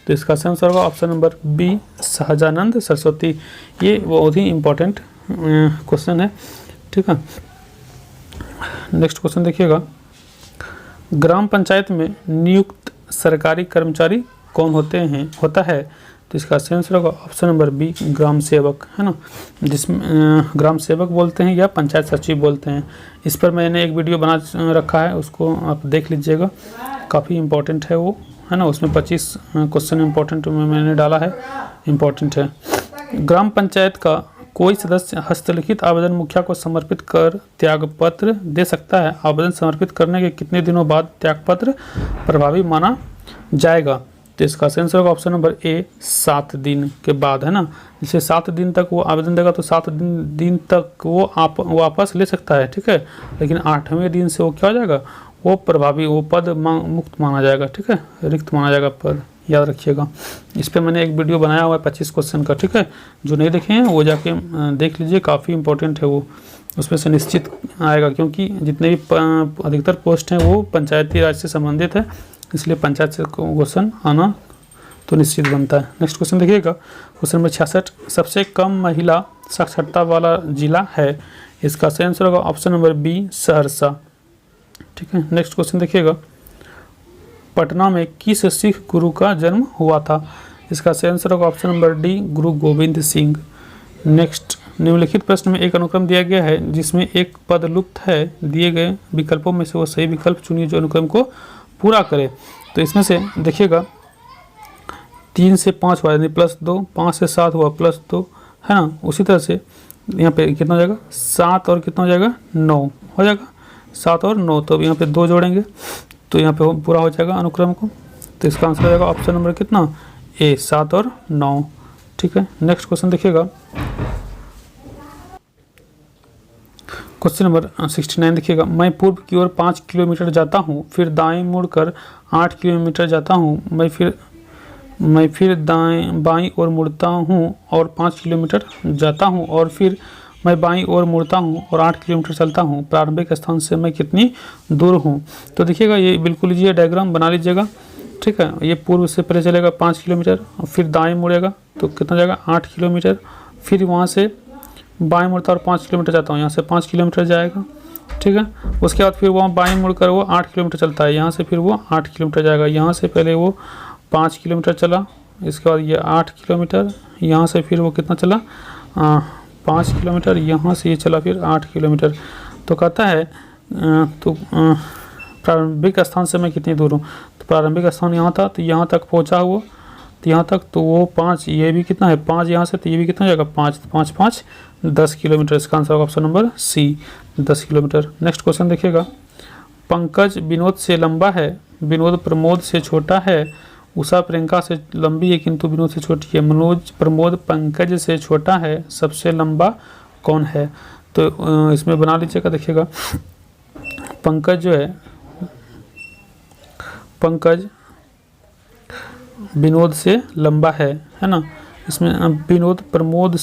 तो इसका सही आंसर होगा option number B, Sahajanand Saraswati. ये बहुत ही इम्पोर्टेंट क्वेश्चन है, ठीक है। नेक्स्ट क्वेश्चन देखिएगा, ग्राम पंचायत में नियुक्त सरकारी कर्मचारी कौन होता है? तो इसका सही आंसर होगा ऑप्शन नंबर बी, ग्राम सेवक, है ना, जिसमें ग्राम सेवक बोलते हैं या पंचायत सचिव बोलते हैं। इस पर मैंने एक वीडियो बना रखा है, उसको आप देख लीजिएगा, काफ़ी इम्पोर्टेंट है वो, है ना। उसमें 25 क्वेश्चन इम्पोर्टेंट मैंने डाला है, इम्पोर्टेंट है। ग्राम पंचायत का कोई सदस्य हस्तलिखित आवेदन मुखिया को समर्पित कर त्यागपत्र दे सकता है। आवेदन समर्पित करने के कितने दिनों बाद त्यागपत्र प्रभावी माना जाएगा? तो इसका आंसर होगा ऑप्शन नंबर ए, 7 दिन के बाद, है ना। जैसे 7 दिन तक वो आवेदन देगा तो 7 दिन तक वो आप वापस ले सकता है, ठीक है। लेकिन 8वें दिन से वो क्या हो जाएगा, वो प्रभावी, वो पद मुक्त माना जाएगा, ठीक है, रिक्त माना जाएगा पद, याद रखिएगा। इस पर मैंने एक वीडियो बनाया हुआ है 25 क्वेश्चन का, ठीक है। जो नहीं देखे हैं वो जाके देख लीजिए, काफ़ी इंपॉर्टेंट है वो, उसमें से निश्चित आएगा, क्योंकि जितने भी अधिकतर पोस्ट हैं वो पंचायती राज से संबंधित है, इसलिए पंचायत से क्वेश्चन आना तो निश्चित बनता है। नेक्स्ट क्वेश्चन देखिएगा, क्वेश्चन नंबर 66, सबसे कम महिला साक्षरता वाला जिला है? इसका सही आंसर होगा ऑप्शन नंबर बी, सहरसा, ठीक है। नेक्स्ट क्वेश्चन देखिएगा, पटना में किस सिख गुरु का जन्म हुआ था? इसका सही आंसर होगा ऑप्शन नंबर डी, गुरु गोविंद सिंह। नेक्स्ट, निम्नलिखित प्रश्न में एक अनुक्रम दिया गया है जिसमें एक पद लुप्त है, दिए गए विकल्पों में से वो सही विकल्प चुनिए जो अनुक्रम को पूरा करे। तो इसमें से देखिएगा, 3 से 5 हुआ यानी +2, 5 से 7 हुआ +2, है ना। उसी तरह से यहाँ पे कितना हो जाएगा, 7 और कितना हो जाएगा, 9 हो जाएगा, 7 और 9, तो यहाँ पे 2 जोड़ेंगे तो यहाँ पे पूरा हो जाएगा अनुक्रम को। तो इसका आंसर हो जाएगा ऑप्शन नंबर कितना, ए, 7 और 9, ठीक है। नेक्स्ट क्वेश्चन देखिएगा, क्वेश्चन नंबर 69 देखिएगा, मैं पूर्व की ओर 5 किलोमीटर जाता हूँ, फिर दाएं मुड़कर 8 किलोमीटर जाता हूँ, मैं फिर दाएं बाईं ओर मुड़ता हूँ और 5 किलोमीटर जाता हूँ, और फिर मैं बाईं ओर मुड़ता हूँ और 8 किलोमीटर चलता हूँ। प्रारंभिक स्थान से मैं कितनी दूर हूँ? तो देखिएगा, ये बिल्कुल ये डायग्राम बना लीजिएगा, ठीक है। ये पूर्व से पहले चलेगा 5 किलोमीटर, और फिर दाएँ मुड़ेगा तो कितना जाएगा, 8 किलोमीटर, फिर वहाँ से बाएं मुड़ता और 5 किलोमीटर जाता हूँ, यहाँ से 5 किलोमीटर जाएगा, ठीक है। उसके बाद फिर वहाँ बाएं मुड़कर वो 8 किलोमीटर चलता है, यहाँ से फिर वो 8 किलोमीटर जाएगा, यहाँ से पहले वो 5 किलोमीटर चला, इसके बाद ये 8 किलोमीटर, यहाँ से फिर वो कितना चला, 5 किलोमीटर, यहाँ से ये चला फिर 8 किलोमीटर। तो कहता है तो प्रारंभिक स्थान से मैं कितनी दूर हूँ? तो प्रारंभिक स्थान यहाँ था, तो यहाँ तक पहुँचा हुआ, तो यहाँ तक तो वो 5, ये भी कितना है 5 यहाँ से, तो ये भी कितना जाएगा 5, 5, 5, 10 किलोमीटर। इसका आंसर होगा option number C, 10 kilometre. Next question देखिएगा, पंकज विनोद से लंबा है, विनोद प्रमोद से छोटा है, उषा प्रियंका से लंबी है किंतु विनोद से छोटी है, मनोज प्रमोद पंकज से छोटा है, सबसे लंबा कौन है? तो इसमें बना लीजिएगा, देखिएगा, पंकज जो है, पंकज विनोद से लंबा है ना। इसमें विनोद प्रमोद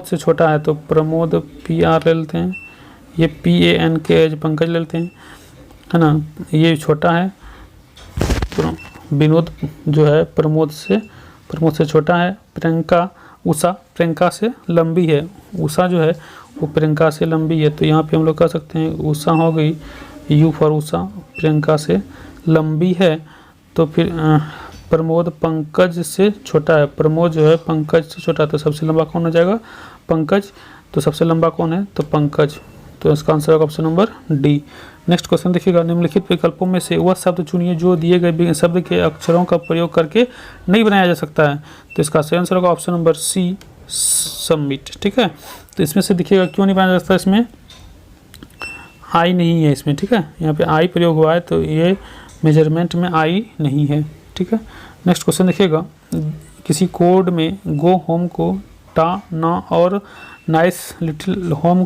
से छोटा है, तो प्रमोद PR ले लेते हैं, ये PANK पंकज ले लेते हैं, है ना। ये छोटा है, विनोद जो है प्रमोद से छोटा है। प्रियंका, उषा प्रियंका से लंबी है, उषा जो है वो प्रियंका से लंबी है, तो यहाँ पे हम लोग कह सकते हैं उषा हो गई, U फॉर उषा, प्रियंका से लंबी है। तो फिर प्रमोद पंकज से छोटा है, प्रमोद जो है पंकज से छोटा है, तो सबसे लंबा कौन हो जाएगा, पंकज। तो सबसे लंबा कौन है, तो पंकज। तो इसका आंसर होगा option number D, next question देखिएगा, निम्नलिखित विकल्पों में से वह शब्द चुनिए जो दिए गए शब्द के अक्षरों का प्रयोग करके नहीं बनाया जा सकता है। तो इसका सही आंसर होगा ऑप्शन नंबर सी, सबमिट। ठीक है, तो इसमें से देखिएगा क्यों नहीं बनाया जा सकता, इसमें आई नहीं है इसमें। ठीक है, यहाँ पे आई प्रयोग हुआ है तो ये मेजरमेंट में आई नहीं है। ठीक है, नेक्स्ट क्वेश्चन देखिएगा, किसी कोड में गो होम को टा ना और नाइस लिटिल होम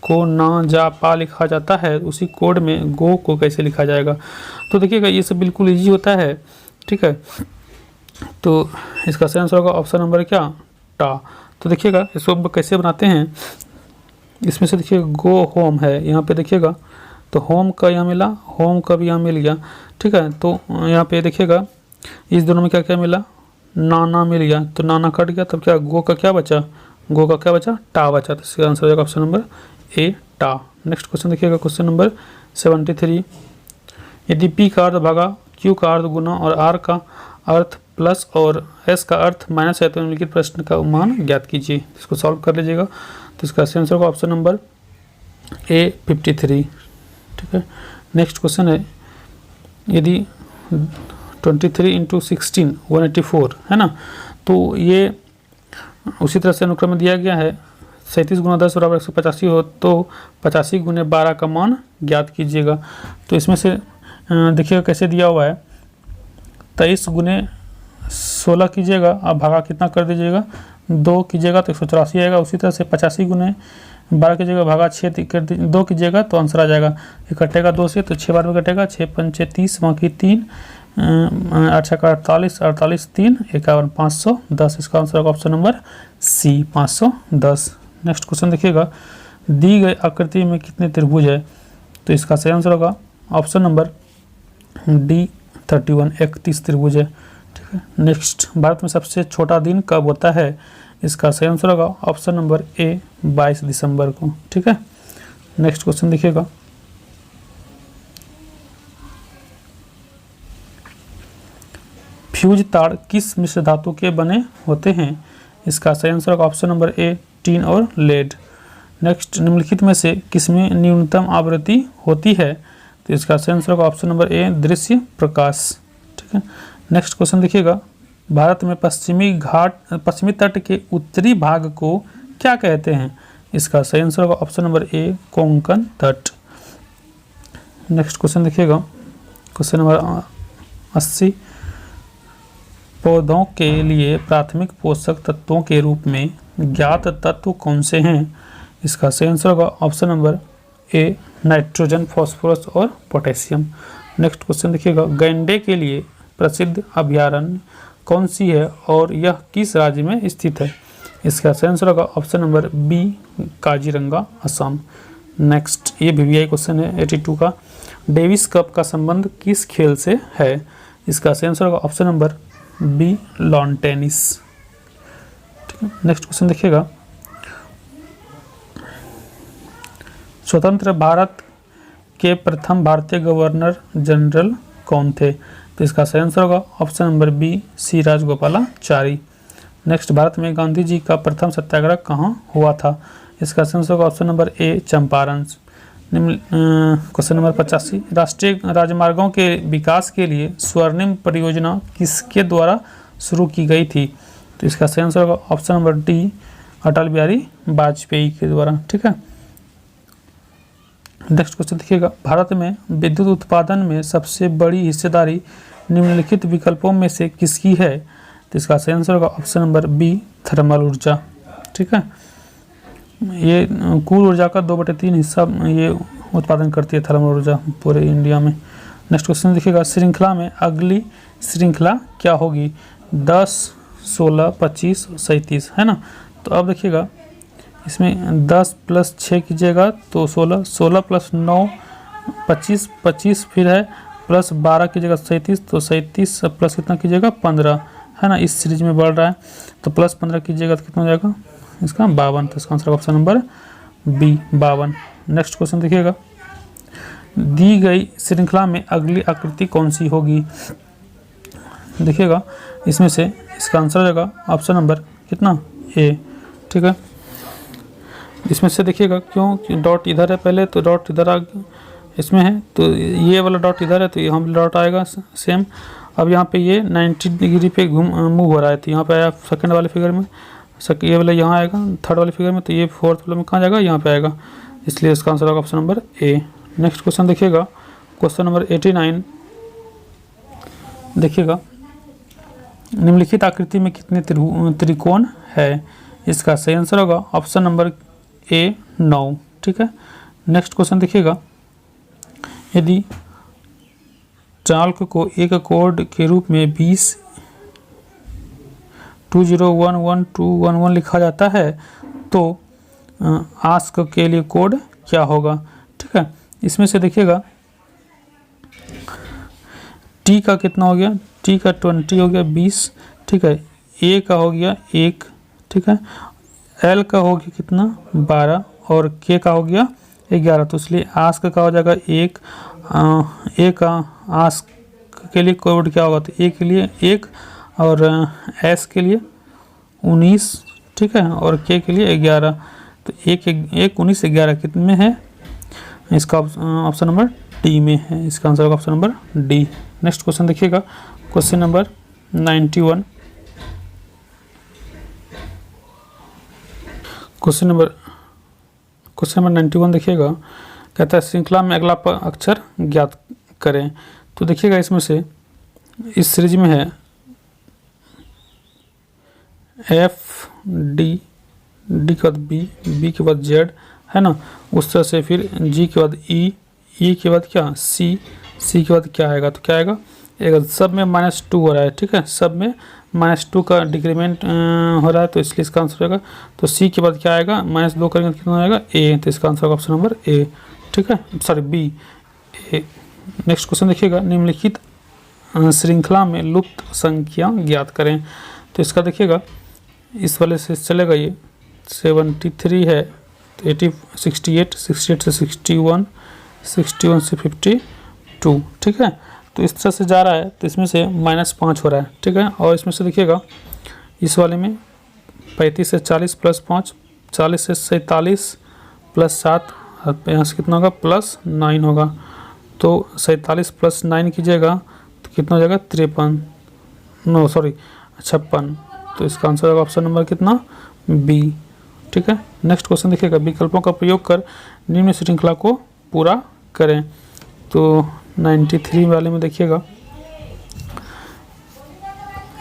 को ना जा पा लिखा जाता है, उसी कोड में गो को कैसे लिखा जाएगा। तो देखिएगा ये सब बिल्कुल इजी होता है। ठीक है, तो इसका सही आंसर होगा ऑप्शन नंबर क्या, टा। तो देखिएगा इसको कैसे बनाते हैं, इसमें से देखिएगा गो होम है, यहाँ पे देखिएगा तो होम का यहाँ मिला, होम का भी यहाँ मिल गया। ठीक है, तो यहाँ पे देखिएगा इस दोनों में क्या क्या मिला, नाना मिल गया, तो नाना कट गया, तब क्या गो का क्या बचा, गो का क्या बचा, टा बचा। तो इसका आंसर हो जाएगा ऑप्शन नंबर ए, टा। नेक्स्ट क्वेश्चन देखिएगा, क्वेश्चन नंबर 73, यदि पी का अर्थ भागा, क्यू का अर्थ गुना और आर का अर्थ प्लस और एस का अर्थ माइनस है तो निम्नलिखित प्रश्न का मान ज्ञात कीजिए। इसको सॉल्व कर लीजिएगा। तो इसका सही आंसर होगा ऑप्शन नंबर ए, 53। ठीक है, नेक्स्ट क्वेश्चन है, यदि 23 × 16 184 है ना, तो ये उसी तरह से अनुक्रम में दिया गया है। 37 × 10 बराबर 185 हो तो 85 × 12 का मान ज्ञात कीजिएगा। तो इसमें से देखिएगा कैसे दिया हुआ है, 23 × 16 कीजिएगा, अब भागा कितना कर दीजिएगा, 2 कीजिएगा तो 184 आएगा। उसी तरह से 85 × 12 कीजिएगा, भागा 6 कर 2 कीजिएगा तो आंसर आ जाएगा। ये कटेगा 2 से तो 6 बार में कटेगा, 6 पंचे 30, बाकी 3, 8 का 48, 48 3 51 510। इसका आंसर होगा option number C, 510। Next question देखिएगा, दी गई आकृति में कितने त्रिभुज है, तो इसका सही आंसर होगा ऑप्शन नंबर डी, 31, 31 त्रिभुज है। ठीक है, नेक्स्ट, भारत में सबसे छोटा दिन कब होता है, इसका सही आंसर होगा ऑप्शन नंबर ए, 22 दिसंबर को। ठीक है, नेक्स्ट क्वेश्चन देखिएगा, फ्यूज तार किस मिश्र धातु के बने होते हैं, इसका सही आंसर होगा ऑप्शन नंबर ए, टीन और लेड। नेक्स्ट, निम्नलिखित में से किसमें न्यूनतम आवृत्ति होती है, तो इसका सही आंसर होगा ऑप्शन नंबर ए, दृश्य प्रकाश। ठीक है, नेक्स्ट क्वेश्चन देखिएगा, भारत में पश्चिमी तट के उत्तरी भाग को क्या कहते हैं, इसका सही आंसर होगा ऑप्शन नंबर ए, कोंकण तट। नेक्स्ट क्वेश्चन देखिएगा, क्वेश्चन नंबर 80, पौधों के लिए प्राथमिक पोषक तत्वों के रूप में ज्ञात तत्व कौन से हैं, इसका सही आंसर होगा ऑप्शन नंबर ए, नाइट्रोजन, फास्फोरस और पोटेशियम। नेक्स्ट क्वेश्चन देखिएगा, गैंडे के लिए प्रसिद्ध अभयारण्य कौन सी है और यह किस राज्य में स्थित है, इसका सही आंसर होगा option number B, Kaziranga, Assam. Next, ये VVI क्वेश्चन है 82 का, डेविस कप का संबंध किस खेल से है, इसका सही आंसर होगा option number B, lawn tennis. ठीक है, नेक्स्ट क्वेश्चन देखिएगा, स्वतंत्र भारत के प्रथम भारतीय गवर्नर जनरल कौन थे, तो इसका सही आंसर होगा ऑप्शन नंबर बी, सी, राजगोपालाचारी। नेक्स्ट, भारत में गांधी जी का प्रथम सत्याग्रह कहाँ हुआ था, इसका सही आंसर होगा ऑप्शन नंबर ए, चंपारण। क्वेश्चन नंबर 85, राष्ट्रीय राजमार्गों के विकास के लिए स्वर्णिम परियोजना किसके द्वारा शुरू की गई थी, तो इसका सही आंसर होगा option number D, Atal Bihari Vajpayee के द्वारा। ठीक है, नेक्स्ट क्वेश्चन देखिएगा, भारत में विद्युत उत्पादन में सबसे बड़ी हिस्सेदारी निम्नलिखित विकल्पों में से किसकी है, तो इसका सही आंसर होगा ऑप्शन नंबर बी, थर्मल ऊर्जा। ठीक है, ये कुल ऊर्जा का 2/3 हिस्सा ये उत्पादन करती है थर्मल ऊर्जा पूरे इंडिया में। नेक्स्ट क्वेश्चन देखिएगा, श्रृंखला में अगली श्रृंखला क्या होगी, 10, 16, 25, 37 है ना। तो अब देखिएगा इसमें 10 + 6 कीजिएगा तो 16, 16 + 9 25, 25 फिर है प्लस 12 कीजिएगा 37, तो 37 प्लस कितना कीजिएगा 15 है ना, इस सीरीज में बढ़ रहा है तो प्लस 15 कीजिएगा तो कितना हो जाएगा इसका 52। तो इसका answer option number B, 52। Next question देखिएगा, दी गई श्रृंखला में अगली आकृति कौन सी होगी, देखिएगा इसमें से इसका आंसर हो जाएगा ऑप्शन नंबर कितना ए। ठीक है, इसमें से देखिएगा क्यों डॉट इधर है पहले तो डॉट इधर आ इसमें है, तो ये वाला डॉट इधर है तो यहाँ भी डॉट आएगा सेम। अब यहाँ पे ये 90 डिग्री पे मूव हो रहा है, तो यहाँ पे आया सेकंड वाले फिगर में, ये वाला यहाँ आएगा थर्ड वाले फिगर में, तो ये फोर्थ वाले में कहाँ जाएगा, यहाँ पे आएगा, इसलिए इसका आंसर होगा ऑप्शन नंबर ए। नेक्स्ट क्वेश्चन देखिएगा, क्वेश्चन नंबर 89 देखिएगा, निम्नलिखित आकृति में कितने त्रिकोण है, इसका सही आंसर होगा ऑप्शन नंबर ए 9। ठीक है। नेक्स्ट क्वेश्चन देखिएगा, यदि चालक को एक कोड के रूप में 20111211 लिखा जाता है तो आस्क के लिए कोड क्या होगा। ठीक है, इसमें से देखिएगा टी का कितना हो गया, टी का 20 हो गया 20। ठीक है, ए का हो गया 1। ठीक है, एल का हो गया कितना 12 और के का हो गया 11, तो इसलिए आस्क का हो जाएगा 1। ए का आस्क के लिए कोड क्या होगा, तो ए के लिए 1 और एस के लिए 19। ठीक है, और के लिए 11, तो 1 19 11 कितने में है, इसका ऑप्शन नंबर डी में है, इसका आंसर होगा option number D. Next question देखिएगा, क्वेश्चन नंबर 91, क्वेश्चन नंबर 91 देखिएगा, कहता है श्रृंखला में अगला अक्षर ज्ञात करें। तो देखिएगा इसमें से इस सीरीज में है एफ डी, डी के बाद बी, बी के बाद जेड, है ना, उस तरह से फिर जी के बाद ई, ई के बाद क्या सी, सी के बाद क्या आएगा, तो क्या आएगा, एक सब में -2 हो रहा है। ठीक है, सब में -2 का डिक्रीमेंट हो रहा है, तो इसलिए इसका आंसर होगा, तो सी के बाद क्या आएगा, -2 करेंगे तो कितना आएगा ए, तो इसका आंसर होगा ऑप्शन नंबर ए। ठीक है, सॉरी बी ए। नेक्स्ट क्वेश्चन देखिएगा, निम्नलिखित श्रृंखला में लुप्त संख्या ज्ञात करें। तो इसका देखिएगा इस वाले से चलेगा, ये 73 है, तो 68 से 61, 61 से 52। ठीक है, तो इस तरह से जा रहा है, तो इसमें से -5 हो रहा है। ठीक है, और इसमें से देखिएगा इस वाले में 35 से 40 + 5, 40 से 47 + 7, यहाँ से कितना होगा +9 होगा, तो 47 + 9 कीजिएगा तो कितना हो जाएगा 56, तो इसका आंसर होगा ऑप्शन नंबर कितना बी। ठीक है, नेक्स्ट क्वेश्चन देखिएगा, विकल्पों का प्रयोग कर निम्न श्रृंखला को पूरा करें। तो 93 वाले में देखिएगा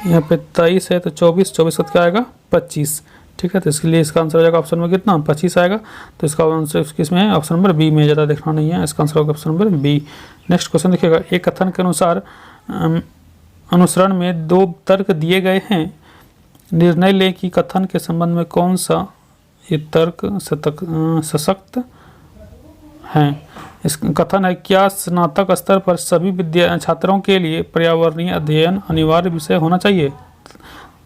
यहाँ पे 23 है, तो 24 का क्या आएगा 25। ठीक है, तो इसके लिए इसका आंसर हो जाएगा ऑप्शन नंबर कितना 25 आएगा, तो इसका आंसर किसमें है, ऑप्शन नंबर बी में, ज़्यादा देखना नहीं है, इसका आंसर होगा option number B. Next question देखिएगा, एक कथन के अनुसार अनुसरण में 2 तर्क दिए गए हैं, निर्णय लें कि कथन के संबंध में कौन सा ये तर्क सशक्त है। इस कथन है, क्या स्नातक स्तर पर सभी छात्रों के लिए पर्यावरणीय अध्ययन अनिवार्य विषय होना चाहिए।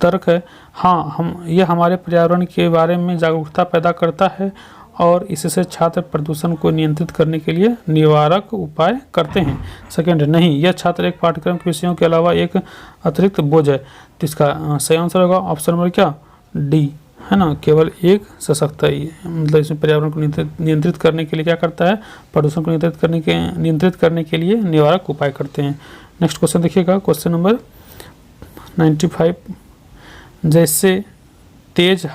तर्क है, हाँ, यह हमारे पर्यावरण के बारे में जागरूकता पैदा करता है और इससे छात्र प्रदूषण को नियंत्रित करने के लिए निवारक उपाय करते हैं। सेकंड, नहीं, यह छात्र एक पाठ्यक्रम के विषयों के अलावा एक अतिरिक्त बोझ है, तो इसका सही आंसर होगा ऑप्शन नंबर क्या डी, है ना, केवल एक सशक्त है, मतलब इसमें पर्यावरण को नियंत्रित करने के लिए क्या करता है, प्रदूषण को नियंत्रित करने के लिए निवारक उपाय करते हैं। नेक्स्ट क्वेश्चन देखिएगा, क्वेश्चन नंबर 95, जैसे तेज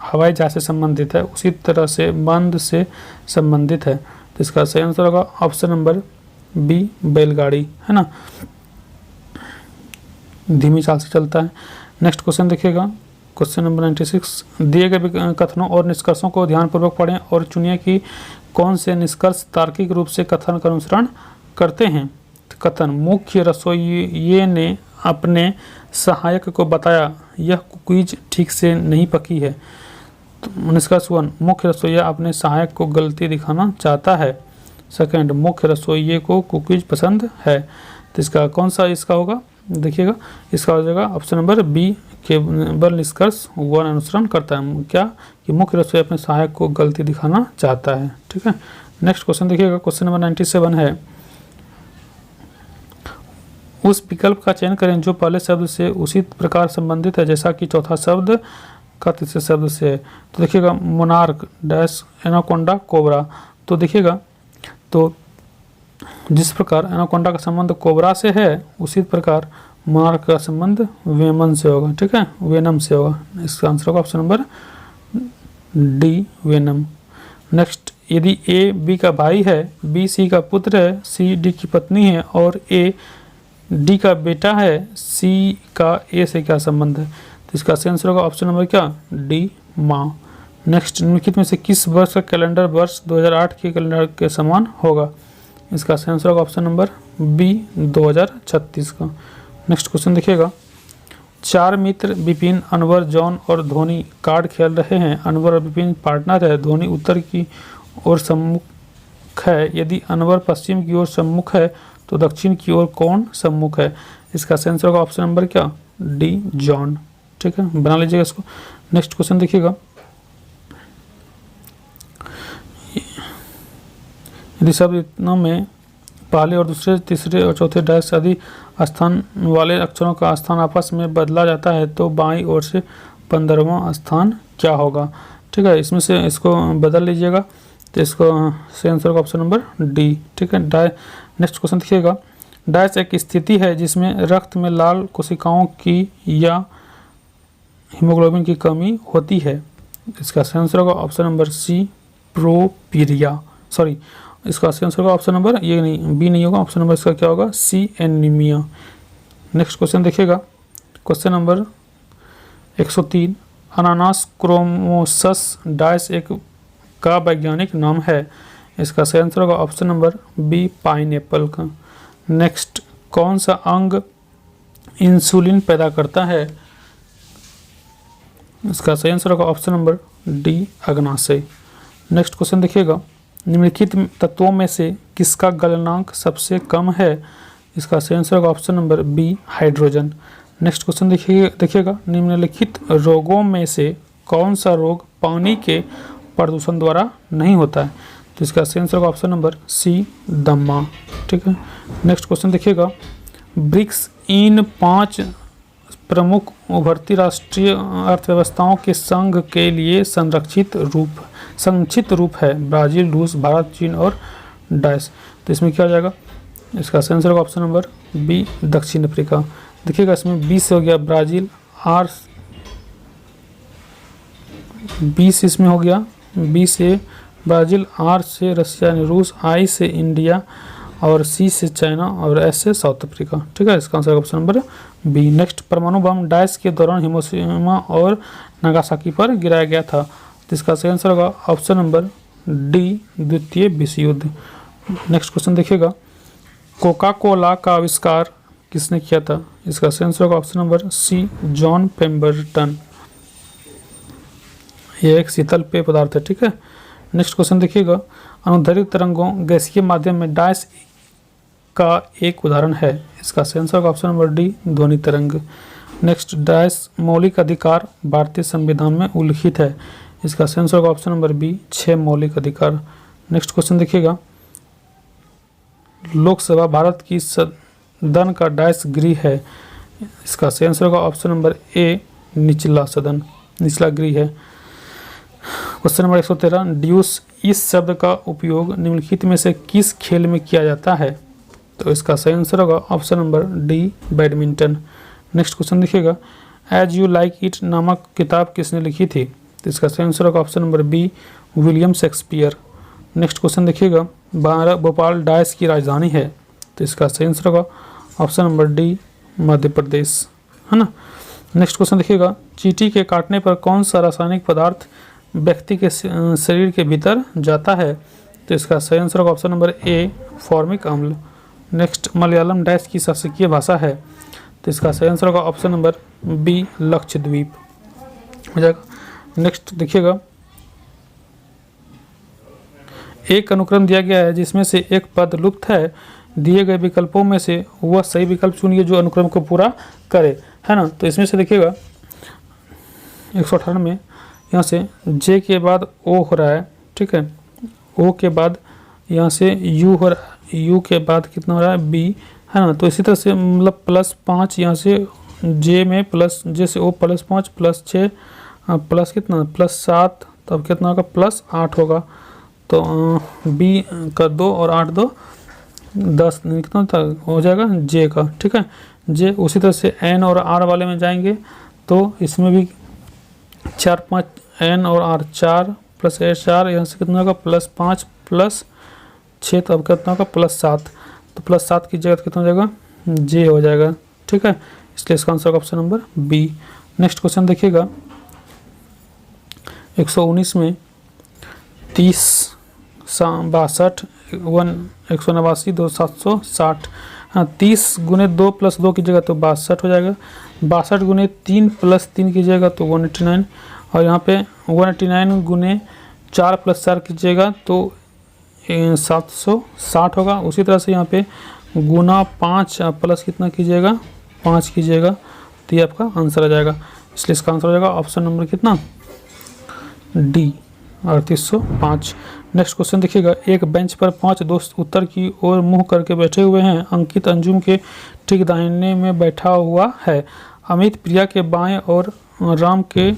हवाई जहाज से संबंधित है उसी तरह से मंद से संबंधित है, तो इसका सही आंसर होगा ऑप्शन नंबर बी, बैलगाड़ी, है ना, धीमी चाल से चलता है। नेक्स्ट क्वेश्चन देखिएगा, क्वेश्चन नंबर 96, दिए गए कथनों और निष्कर्षों को ध्यानपूर्वक पढ़ें और चुनिए कि कौन से निष्कर्ष तार्किक रूप से कथन का अनुसरण करते हैं। कथन, मुख्य रसोइये ने अपने सहायक को बताया यह कुकीज ठीक से नहीं पकी है। तो निष्कर्ष 1, मुख्य रसोइया अपने सहायक को गलती दिखाना चाहता है। सेकंड, मुख्य रसोइये को कुकीज पसंद है, तो इसका कौन सा इसका होगा, देखिएगा इसका हो जाएगा ऑप्शन नंबर बी, केवल निष्कर्ष 1 अनुसरण करता है, क्या कि मुख्य रसोइया अपने सहायक को गलती दिखाना चाहता है। ठीक है, नेक्स्ट क्वेश्चन देखिएगा, क्वेश्चन नंबर 97 है, उस विकल्प का चयन करें जो पहले शब्द से उसी प्रकार संबंधित है जैसा कि चौथा शब्द का तीसरे शब्द से है। तो देखिएगा मोनार्क डैश एनाकोंडा कोबरा, तो देखिएगा तो जिस प्रकार एनाकोंडा का संबंध कोबरा से है उसी प्रकार मोनार्क का संबंध वेमन से होगा, ठीक है, वेनम से होगा। इसका आंसर होगा option number D, venom. Next, यदि ए बी का भाई है, बी सी का पुत्र है, सी डी की पत्नी है और ए डी का बेटा है, सी का ए से क्या संबंध है? तो इसका आंसर होगा ऑप्शन नंबर क्या, डी, माँ। नेक्स्ट, निम्नलिखित में से किस वर्ष का कैलेंडर वर्ष 2008 के कैलेंडर के समान होगा? इसका आंसर होगा ऑप्शन नंबर बी, 2036 का। नेक्स्ट क्वेश्चन देखिएगा, 4 मित्र विपिन, अनवर, जॉन और धोनी कार्ड खेल रहे हैं। अनवर और विपिन पार्टनर है। धोनी उत्तर की ओर सम्मुख है। यदि अनवर पश्चिम की ओर सम्मुख है तो दक्षिण की ओर कौन सम्मुख है? इसका आंसर होगा ऑप्शन नंबर क्या, डी, जॉन, ठीक है, बना लीजिएगा इसको। नेक्स्ट क्वेश्चन देखिएगा, यदि सब इतनों में पहले और दूसरे, तीसरे और चौथे डैश आदि स्थान वाले अक्षरों का स्थान आपस में बदला जाता है तो बाईं ओर से 15वां स्थान क्या होगा? ठीक है, इसमें से इसको बदल लीजिएगा तो इसको सही आंसर होगा ऑप्शन नंबर डी, ठीक है। नेक्स्ट क्वेश्चन देखिएगा, डैश एक स्थिति है जिसमें रक्त में लाल कोशिकाओं की या हीमोग्लोबिन की कमी होती है। इसका सही आंसर होगा ऑप्शन नंबर सी, प्रोपीरिया, सॉरी, इसका आंसर होगा ऑप्शन नंबर, ये नहीं, बी नहीं होगा, ऑप्शन नंबर इसका क्या होगा, सी, एनीमिया। नेक्स्ट क्वेश्चन देखिएगा, क्वेश्चन नंबर 103, अनानास क्रोमोसस डैश एक का वैज्ञानिक नाम है। इसका सही आंसर होगा ऑप्शन नंबर बी, पाइनएप्पल का। नेक्स्ट, कौन सा अंग इंसुलिन पैदा करता है? इसका सही आंसर होगा ऑप्शन नंबर डी, अग्नाशय। नेक्स्ट क्वेश्चन देखिएगा, निम्नलिखित तत्वों में से किसका गलनांक सबसे कम है? इसका सही आंसर होगा option number B, hydrogen. Next question देखिएगा, निम्नलिखित रोगों में से कौन सा रोग पानी के प्रदूषण द्वारा नहीं होता है? तो इसका सही आंसर होगा ऑप्शन नंबर सी, दमा, ठीक है। नेक्स्ट क्वेश्चन देखिएगा, ब्रिक्स इन 5 प्रमुख उभरती राष्ट्रीय अर्थव्यवस्थाओं के संघ के लिए संक्षिप्त रूप है। ब्राज़ील, रूस, भारत, चीन और डैश। तो इसमें क्या हो जाएगा? इसका सही आंसर होगा ऑप्शन नंबर बी, दक्षिण अफ्रीका। देखिएगा, इसमें 20 हो गया ब्राज़ील, आर 20 इसमें हो गया, बी से ब्राज़ील, आर से रशिया यानी रूस, आई से इंडिया और सी से चाइना और एस से साउथ अफ्रीका, ठीक है। इसका answer option number B. Next, परमाणु बम डैश के दौरान हिरोशिमा और नागासाकी पर गिराया गया था। तो इसका सही आंसर होगा ऑप्शन नंबर डी, द्वितीय विश्व युद्ध। नेक्स्ट क्वेश्चन देखिएगा, कोका कोला का आविष्कार किसने किया था? इसका सही आंसर होगा option number C, John Pemberton. यह एक शीतल पेय पदार्थ है, ठीक है। नेक्स्ट क्वेश्चन देखिएगा, अनुदैर्घ्य तरंगों गैसीय माध्यम में डैश का एक उदाहरण है। इसका सही आंसर होगा ऑप्शन नंबर डी, ध्वनि तरंग। नेक्स्ट, डैश मौलिक अधिकार भारतीय संविधान में उल्लिखित है। इसका सही आंसर होगा ऑप्शन नंबर बी, 6 मौलिक अधिकार। नेक्स्ट क्वेश्चन देखिएगा, लोकसभा भारत की सदन का डैश गृह है। इसका सही आंसर होगा ऑप्शन नंबर ए, निचला सदन, निचला गृह है। क्वेश्चन नंबर 113, ड्यूस इस शब्द का उपयोग निम्नलिखित में से किस खेल में किया जाता है? तो इसका सही आंसर होगा option number D, badminton. Next question देखिएगा, एज यू लाइक इट नामक किताब किसने लिखी थी? तो इसका सही आंसर होगा option number B, William Shakespeare. Next question देखिएगा, भोपाल डैश की राजधानी है। तो इसका सही आंसर होगा option number D, Madhya Pradesh, है ना। नेक्स्ट क्वेश्चन देखिएगा, चींटी के काटने पर कौन सा रासायनिक पदार्थ व्यक्ति के शरीर के भीतर जाता है? तो इसका सही आंसर होगा ऑप्शन नंबर ए, फॉर्मिक अम्ल। नेक्स्ट, मलयालम डैश की शासकीय भाषा है। तो इसका सही आंसर होगा ऑप्शन नंबर बी, लक्षद्वीप हो जाएगा। नेक्स्ट देखिएगा, एक अनुक्रम दिया गया है जिसमें से एक पद लुप्त है। दिए गए विकल्पों में से वह सही विकल्प चुनिए जो अनुक्रम को पूरा करे, है ना। तो इसमें से देखिएगा 118 में यहाँ से जे के बाद ओ हो रहा है, ठीक है, ओ के बाद यहाँ से यू हो रहा है, यू के बाद कितना हो रहा है, बी, है ना। तो इसी तरह से मतलब +5 यहाँ से जे में प्लस जे से ओ +5 +6 प्लस कितना +7, तब कितना होगा +8 होगा। तो बी का 2 और 8 2 10 कितना था हो जाएगा जे का, ठीक है जे। उसी तरह से एन और आर वाले में जाएंगे तो इसमें भी 4 5 एन और आर 4 प्लस ए 4, यहाँ से कितना होगा +5 +6, तो अब कितना होगा +7, तो +7 की जगह कितना हो जाएगा जे हो जाएगा, ठीक है। इसलिए इसका answer option number B. Next question देखिएगा 119 में 30 62 189 2 760, हाँ 30 गुने 2 + 2 की जगह तो 62 हो जाएगा, 62 गुने 3 + 3 की जगह तो 189, और यहाँ पे 189 गुने 4 + 4 की जगह तो 760 होगा। उसी तरह से यहाँ पे गुना 5 प्लस कितना कीजिएगा 5 कीजिएगा, तो ये आपका आंसर आ जाएगा। इसलिए इसका आंसर हो जाएगा ऑप्शन नंबर कितना डी 3805। नेक्स्ट क्वेश्चन देखिएगा, एक बेंच पर 5 दोस्त उत्तर की ओर मुंह करके बैठे हुए हैं। अंकित अंजुम के ठीक दाहिने में बैठा हुआ है, अमित प्रिया के बाएं और राम के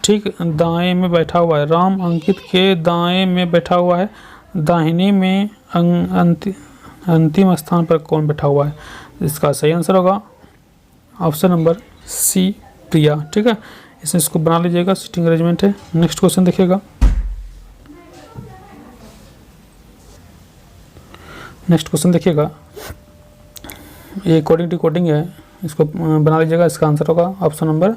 ठीक दाएं में बैठा हुआ है। राम अंकित के दाएं में बैठा हुआ है, दाहिने में अंतिम स्थान पर कौन बैठा हुआ है? इसका सही आंसर होगा ऑप्शन नंबर सी प्रिया, ठीक है। इसको बना लीजिएगा, सीटिंग अरेंजमेंट है। नेक्स्ट क्वेश्चन देखिएगा, ये कोडिंग डिकोडिंग है, इसको बना लीजिएगा। इसका आंसर होगा ऑप्शन नंबर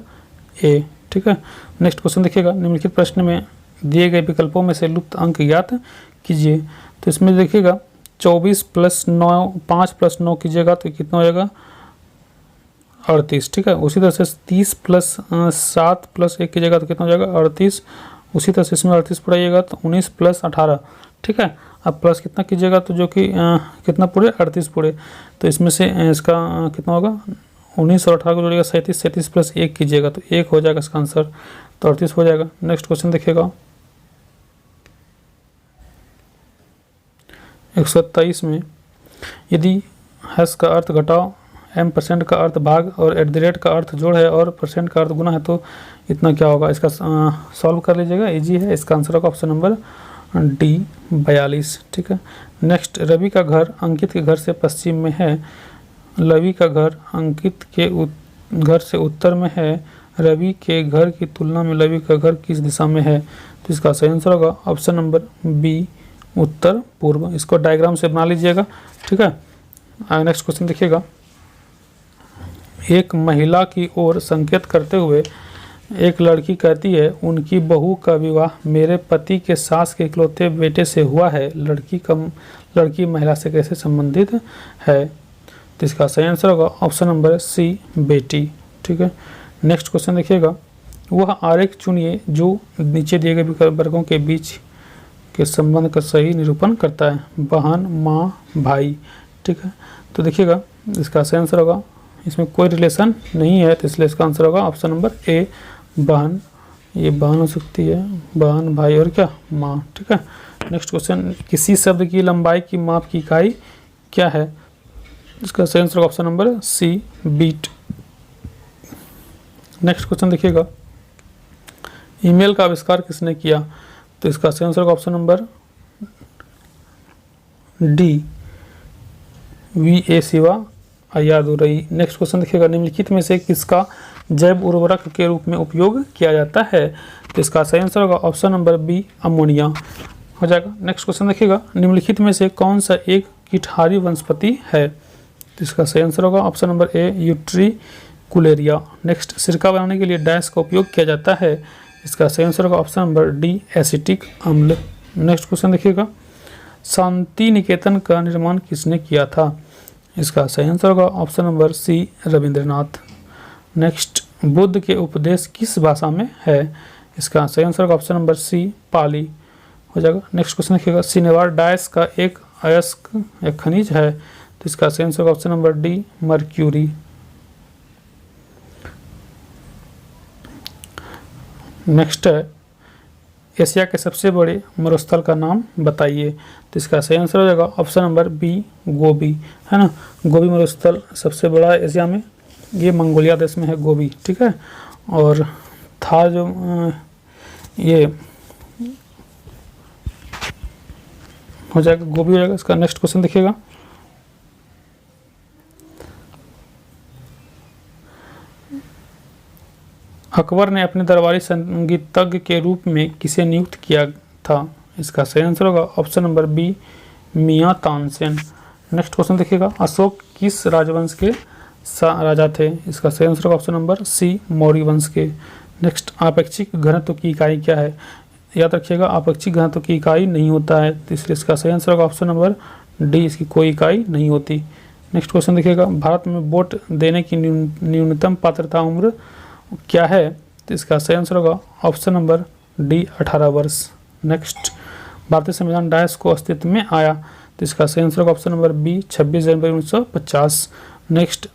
ए, ठीक है। नेक्स्ट क्वेश्चन देखिएगा, निम्नलिखित प्रश्न में दिए गए विकल्पों में से लुप्त अंक ज्ञात कीजिए। तो इसमें देखिएगा 24 + 9 5 + 9 कीजिएगा तो कितना हो जाएगा 38, ठीक है। उसी तरह से 30 + 7 + 1 कीजिएगा तो कितना हो जाएगा 38। उसी तरह से इसमें 38 पढ़ाइएगा तो 19 + 18, ठीक है। अब प्लस कितना कीजिएगा तो जो कि कितना पूरे 38 पूरे, तो इसमें से इसका कितना होगा 19 और 18 को जोड़िएगा 37, 37 + 1 कीजिएगा तो 1 हो जाएगा इसका आंसर, तो 38 हो जाएगा। नेक्स्ट क्वेश्चन देखिएगा 127 में, यदि हैश का अर्थ घटाओ, %% का अर्थ भाग और @ का अर्थ जोड़ है और % का अर्थ गुना है तो इतना क्या होगा? इसका सॉल्व कर लीजिएगा, इजी है। इसका आंसर होगा ऑप्शन नंबर डी 42, ठीक है। नेक्स्ट, रवि का घर अंकित के घर से पश्चिम में है, रवि का घर अंकित के घर से उत्तर में है, रवि के घर की तुलना में रवि का घर किस दिशा में है? तो इसका सही आंसर होगा ऑप्शन नंबर बी उत्तर पूर्व। इसको डायग्राम से बना लीजिएगा, ठीक है। नेक्स्ट क्वेश्चन देखिएगा, एक महिला की ओर संकेत करते हुए एक लड़की कहती है, उनकी बहू का विवाह मेरे पति के सास के इकलौते बेटे से हुआ है, लड़की महिला से कैसे संबंधित है? तो इसका सही आंसर होगा ऑप्शन नंबर सी बेटी, ठीक है। नेक्स्ट क्वेश्चन देखिएगा, वह आरेख चुनिए जो नीचे दिए गए वर्गों के बीच के संबंध का सही निरूपण करता है। बहन, माँ, भाई, ठीक है। तो देखिएगा इसका सही आंसर होगा, इसमें कोई रिलेशन नहीं है तो इसलिए इसका आंसर होगा ऑप्शन नंबर ए बहन। ये बहन हो सकती है, बहन, भाई और क्या माँ, ठीक है। नेक्स्ट क्वेश्चन, किसी शब्द की लंबाई की माप की इकाई क्या है? इसका सही answer option number C beat. Next question देखिएगा, ईमेल का आविष्कार किसने किया? तो इसका सही answer option number D VA Shiva Ayyadurai. Next question देखिएगा, निम्नलिखित में से किसका जैव उर्वरक के रूप में उपयोग किया जाता है? तो इसका सही आंसर होगा ऑप्शन नंबर बी अमोनिया हो जाएगा। नेक्स्ट क्वेश्चन देखिएगा, निम्नलिखित में से कौन सा एक कीटहारी वनस्पति है? तो इसका सही आंसर होगा ऑप्शन नंबर ए यूट्रिकुलेरिया। नेक्स्ट, सिरका बनाने के लिए डैश का उपयोग किया जाता है? इसका सही आंसर होगा ऑप्शन नंबर डी एसिटिक अम्ल। नेक्स्ट क्वेश्चन देखिएगा, शांति निकेतन का निर्माण किसने किया था? इसका सही आंसर होगा option number C Rabindranath. Next, Buddha के उपदेश किस भाषा में है? इसका सही आंसर होगा ऑप्शन नंबर सी पाली हो जाएगा। नेक्स्ट क्वेश्चन देखिएगा, सिनेवार डायस का एक अयस्क एक खनिज है? तो इसका सही आंसर होगा option number D mercury. Next है, एशिया के सबसे बड़े मरुस्थल का नाम बताइए? तो इसका सही आंसर हो जाएगा ऑप्शन नंबर बी गोबी, है ना। गोबी मरुस्थल सबसे बड़ा है एशिया में, ये मंगोलिया देश में है गोबी, ठीक है। और थार जो ये हो जाएगा गोबी हो जाएगा इसका। नेक्स्ट क्वेश्चन देखिएगा, अकबर ने अपने दरबारी संगीतज्ञ के रूप में किसे नियुक्त किया था? इसका सही आंसर होगा ऑप्शन नंबर बी, मियां तानसेन। नेक्स्ट क्वेश्चन देखिएगा, अशोक किस राजवंश के राजा थे? इसका सही आंसर होगा ऑप्शन नंबर सी, मौर्य वंश के। नेक्स्ट, आपेक्षिक घनत्व की इकाई क्या है? याद रखिएगा, आपेक्षिक घनत्व की इकाई नहीं होता है, तो इसलिए इसका सही आंसर होगा ऑप्शन नंबर डी, इसकी कोई इकाई नहीं होती। नेक्स्ट क्वेश्चन देखिएगा, भारत में वोट देने की न्यूनतम पात्रता उम्र क्या है? तो इसका सही आंसर होगा ऑप्शन नंबर डी, 18 वर्ष। नेक्स्ट, भारतीय संविधान डायस को अस्तित्व में आया? तो इसका सही आंसर होगा ऑप्शन नंबर बी, 26 जनवरी 1950। Next,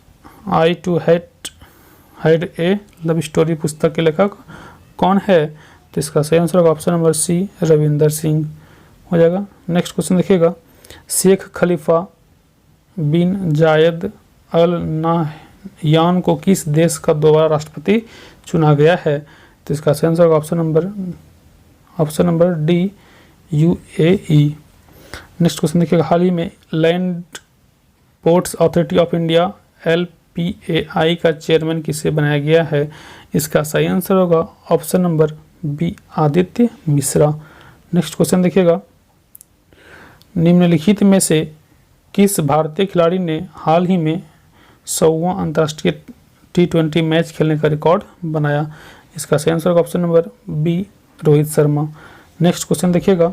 I too had a love story पुस्तक के लेखक कौन है? तो इसका सही आंसर होगा option number C, Ravinder Singh हो जाएगा। नेक्स्ट क्वेश्चन देखिएगा, शेख खलीफा बिन जायद अल नाहयान को किस देश का दोबारा राष्ट्रपति चुना गया है? तो इसका सही आंसर होगा option number D, UAE. Next question देखिएगा, हाल ही में land ports authority of India LPAI का चेयरमैन किसे बनाया गया है? इसका सही आंसर होगा option number B, Aditya Mishra. Next question देखिएगा, निम्नलिखित में से किस भारतीय खिलाड़ी ने हाल ही में 100वां अंतर्राष्ट्रीय T20 मैच खेलने का रिकॉर्ड बनाया? इसका सही आंसर होगा option number B, Rohit Sharma. Next question देखिएगा,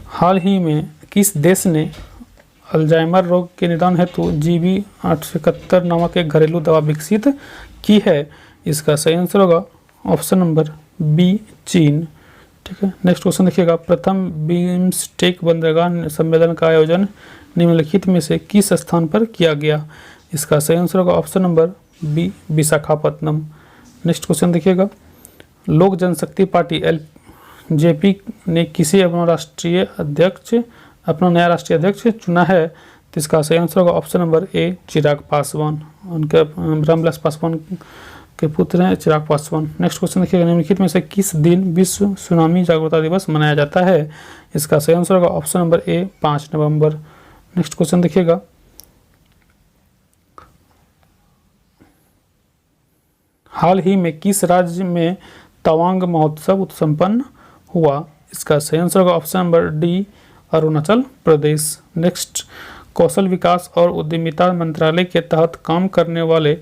हाल ही में किस देश ने अल्जाइमर रोग के निदान हेतु GB871 नामक एक घरेलू दवा विकसित की है? इसका सही आंसर होगा ऑप्शन नंबर बी, चीन। ठीक है। नेक्स्ट क्वेश्चन देखिएगा, प्रथम बिम्स्टेक बंदरगाह सम्मेलन का आयोजन निम्नलिखित में से किस स्थान पर किया गया? इसका सही आंसर होगा option number B, Visakhapatnam. Next question देखिएगा, लोक जनशक्ति पार्टी LJP ने किसे अपना नया राष्ट्रीय अध्यक्ष चुना है? तो इसका सही आंसर होगा ऑप्शन नंबर ए, चिराग पासवान। उनके रामविलास पासवान के पुत्र हैं चिराग पासवान। नेक्स्ट क्वेश्चन देखिएगा, निम्नलिखित में से किस दिन विश्व सुनामी जागरूकता दिवस मनाया जाता है? इसका सही आंसर होगा ऑप्शन नंबर ए, 5 नवंबर। नेक्स्ट क्वेश्चन देखिएगा, हाल ही में किस राज्य में तवांग महोत्सव संपन्न हुआ? इसका सही आंसर होगा option number D, Arunachal Pradesh. Next, कौशल विकास और उद्यमिता मंत्रालय के तहत काम करने वाले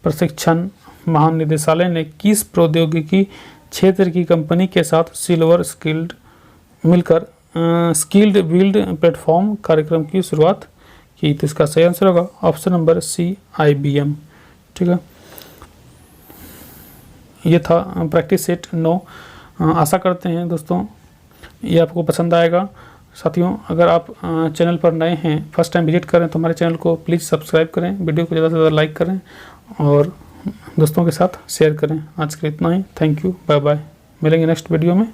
प्रशिक्षण महानिदेशालय ने किस प्रौद्योगिकी क्षेत्र की कंपनी के साथ स्किल्ड बिल्ड प्लेटफॉर्म कार्यक्रम की शुरुआत की? तो इसका सही आंसर होगा ऑप्शन नंबर सी, IBM। ठीक है, ये था प्रैक्टिस सेट 9। आशा करते हैं दोस्तों ये आपको पसंद आएगा। साथियों, अगर आप चैनल पर नए हैं, फर्स्ट टाइम विजिट करें तो हमारे चैनल को प्लीज़ सब्सक्राइब करें, वीडियो को ज़्यादा से ज़्यादा लाइक करें और दोस्तों के साथ शेयर करें। आज के लिए इतना ही। Thank you, bye bye. मिलेंगे नेक्स्ट वीडियो में।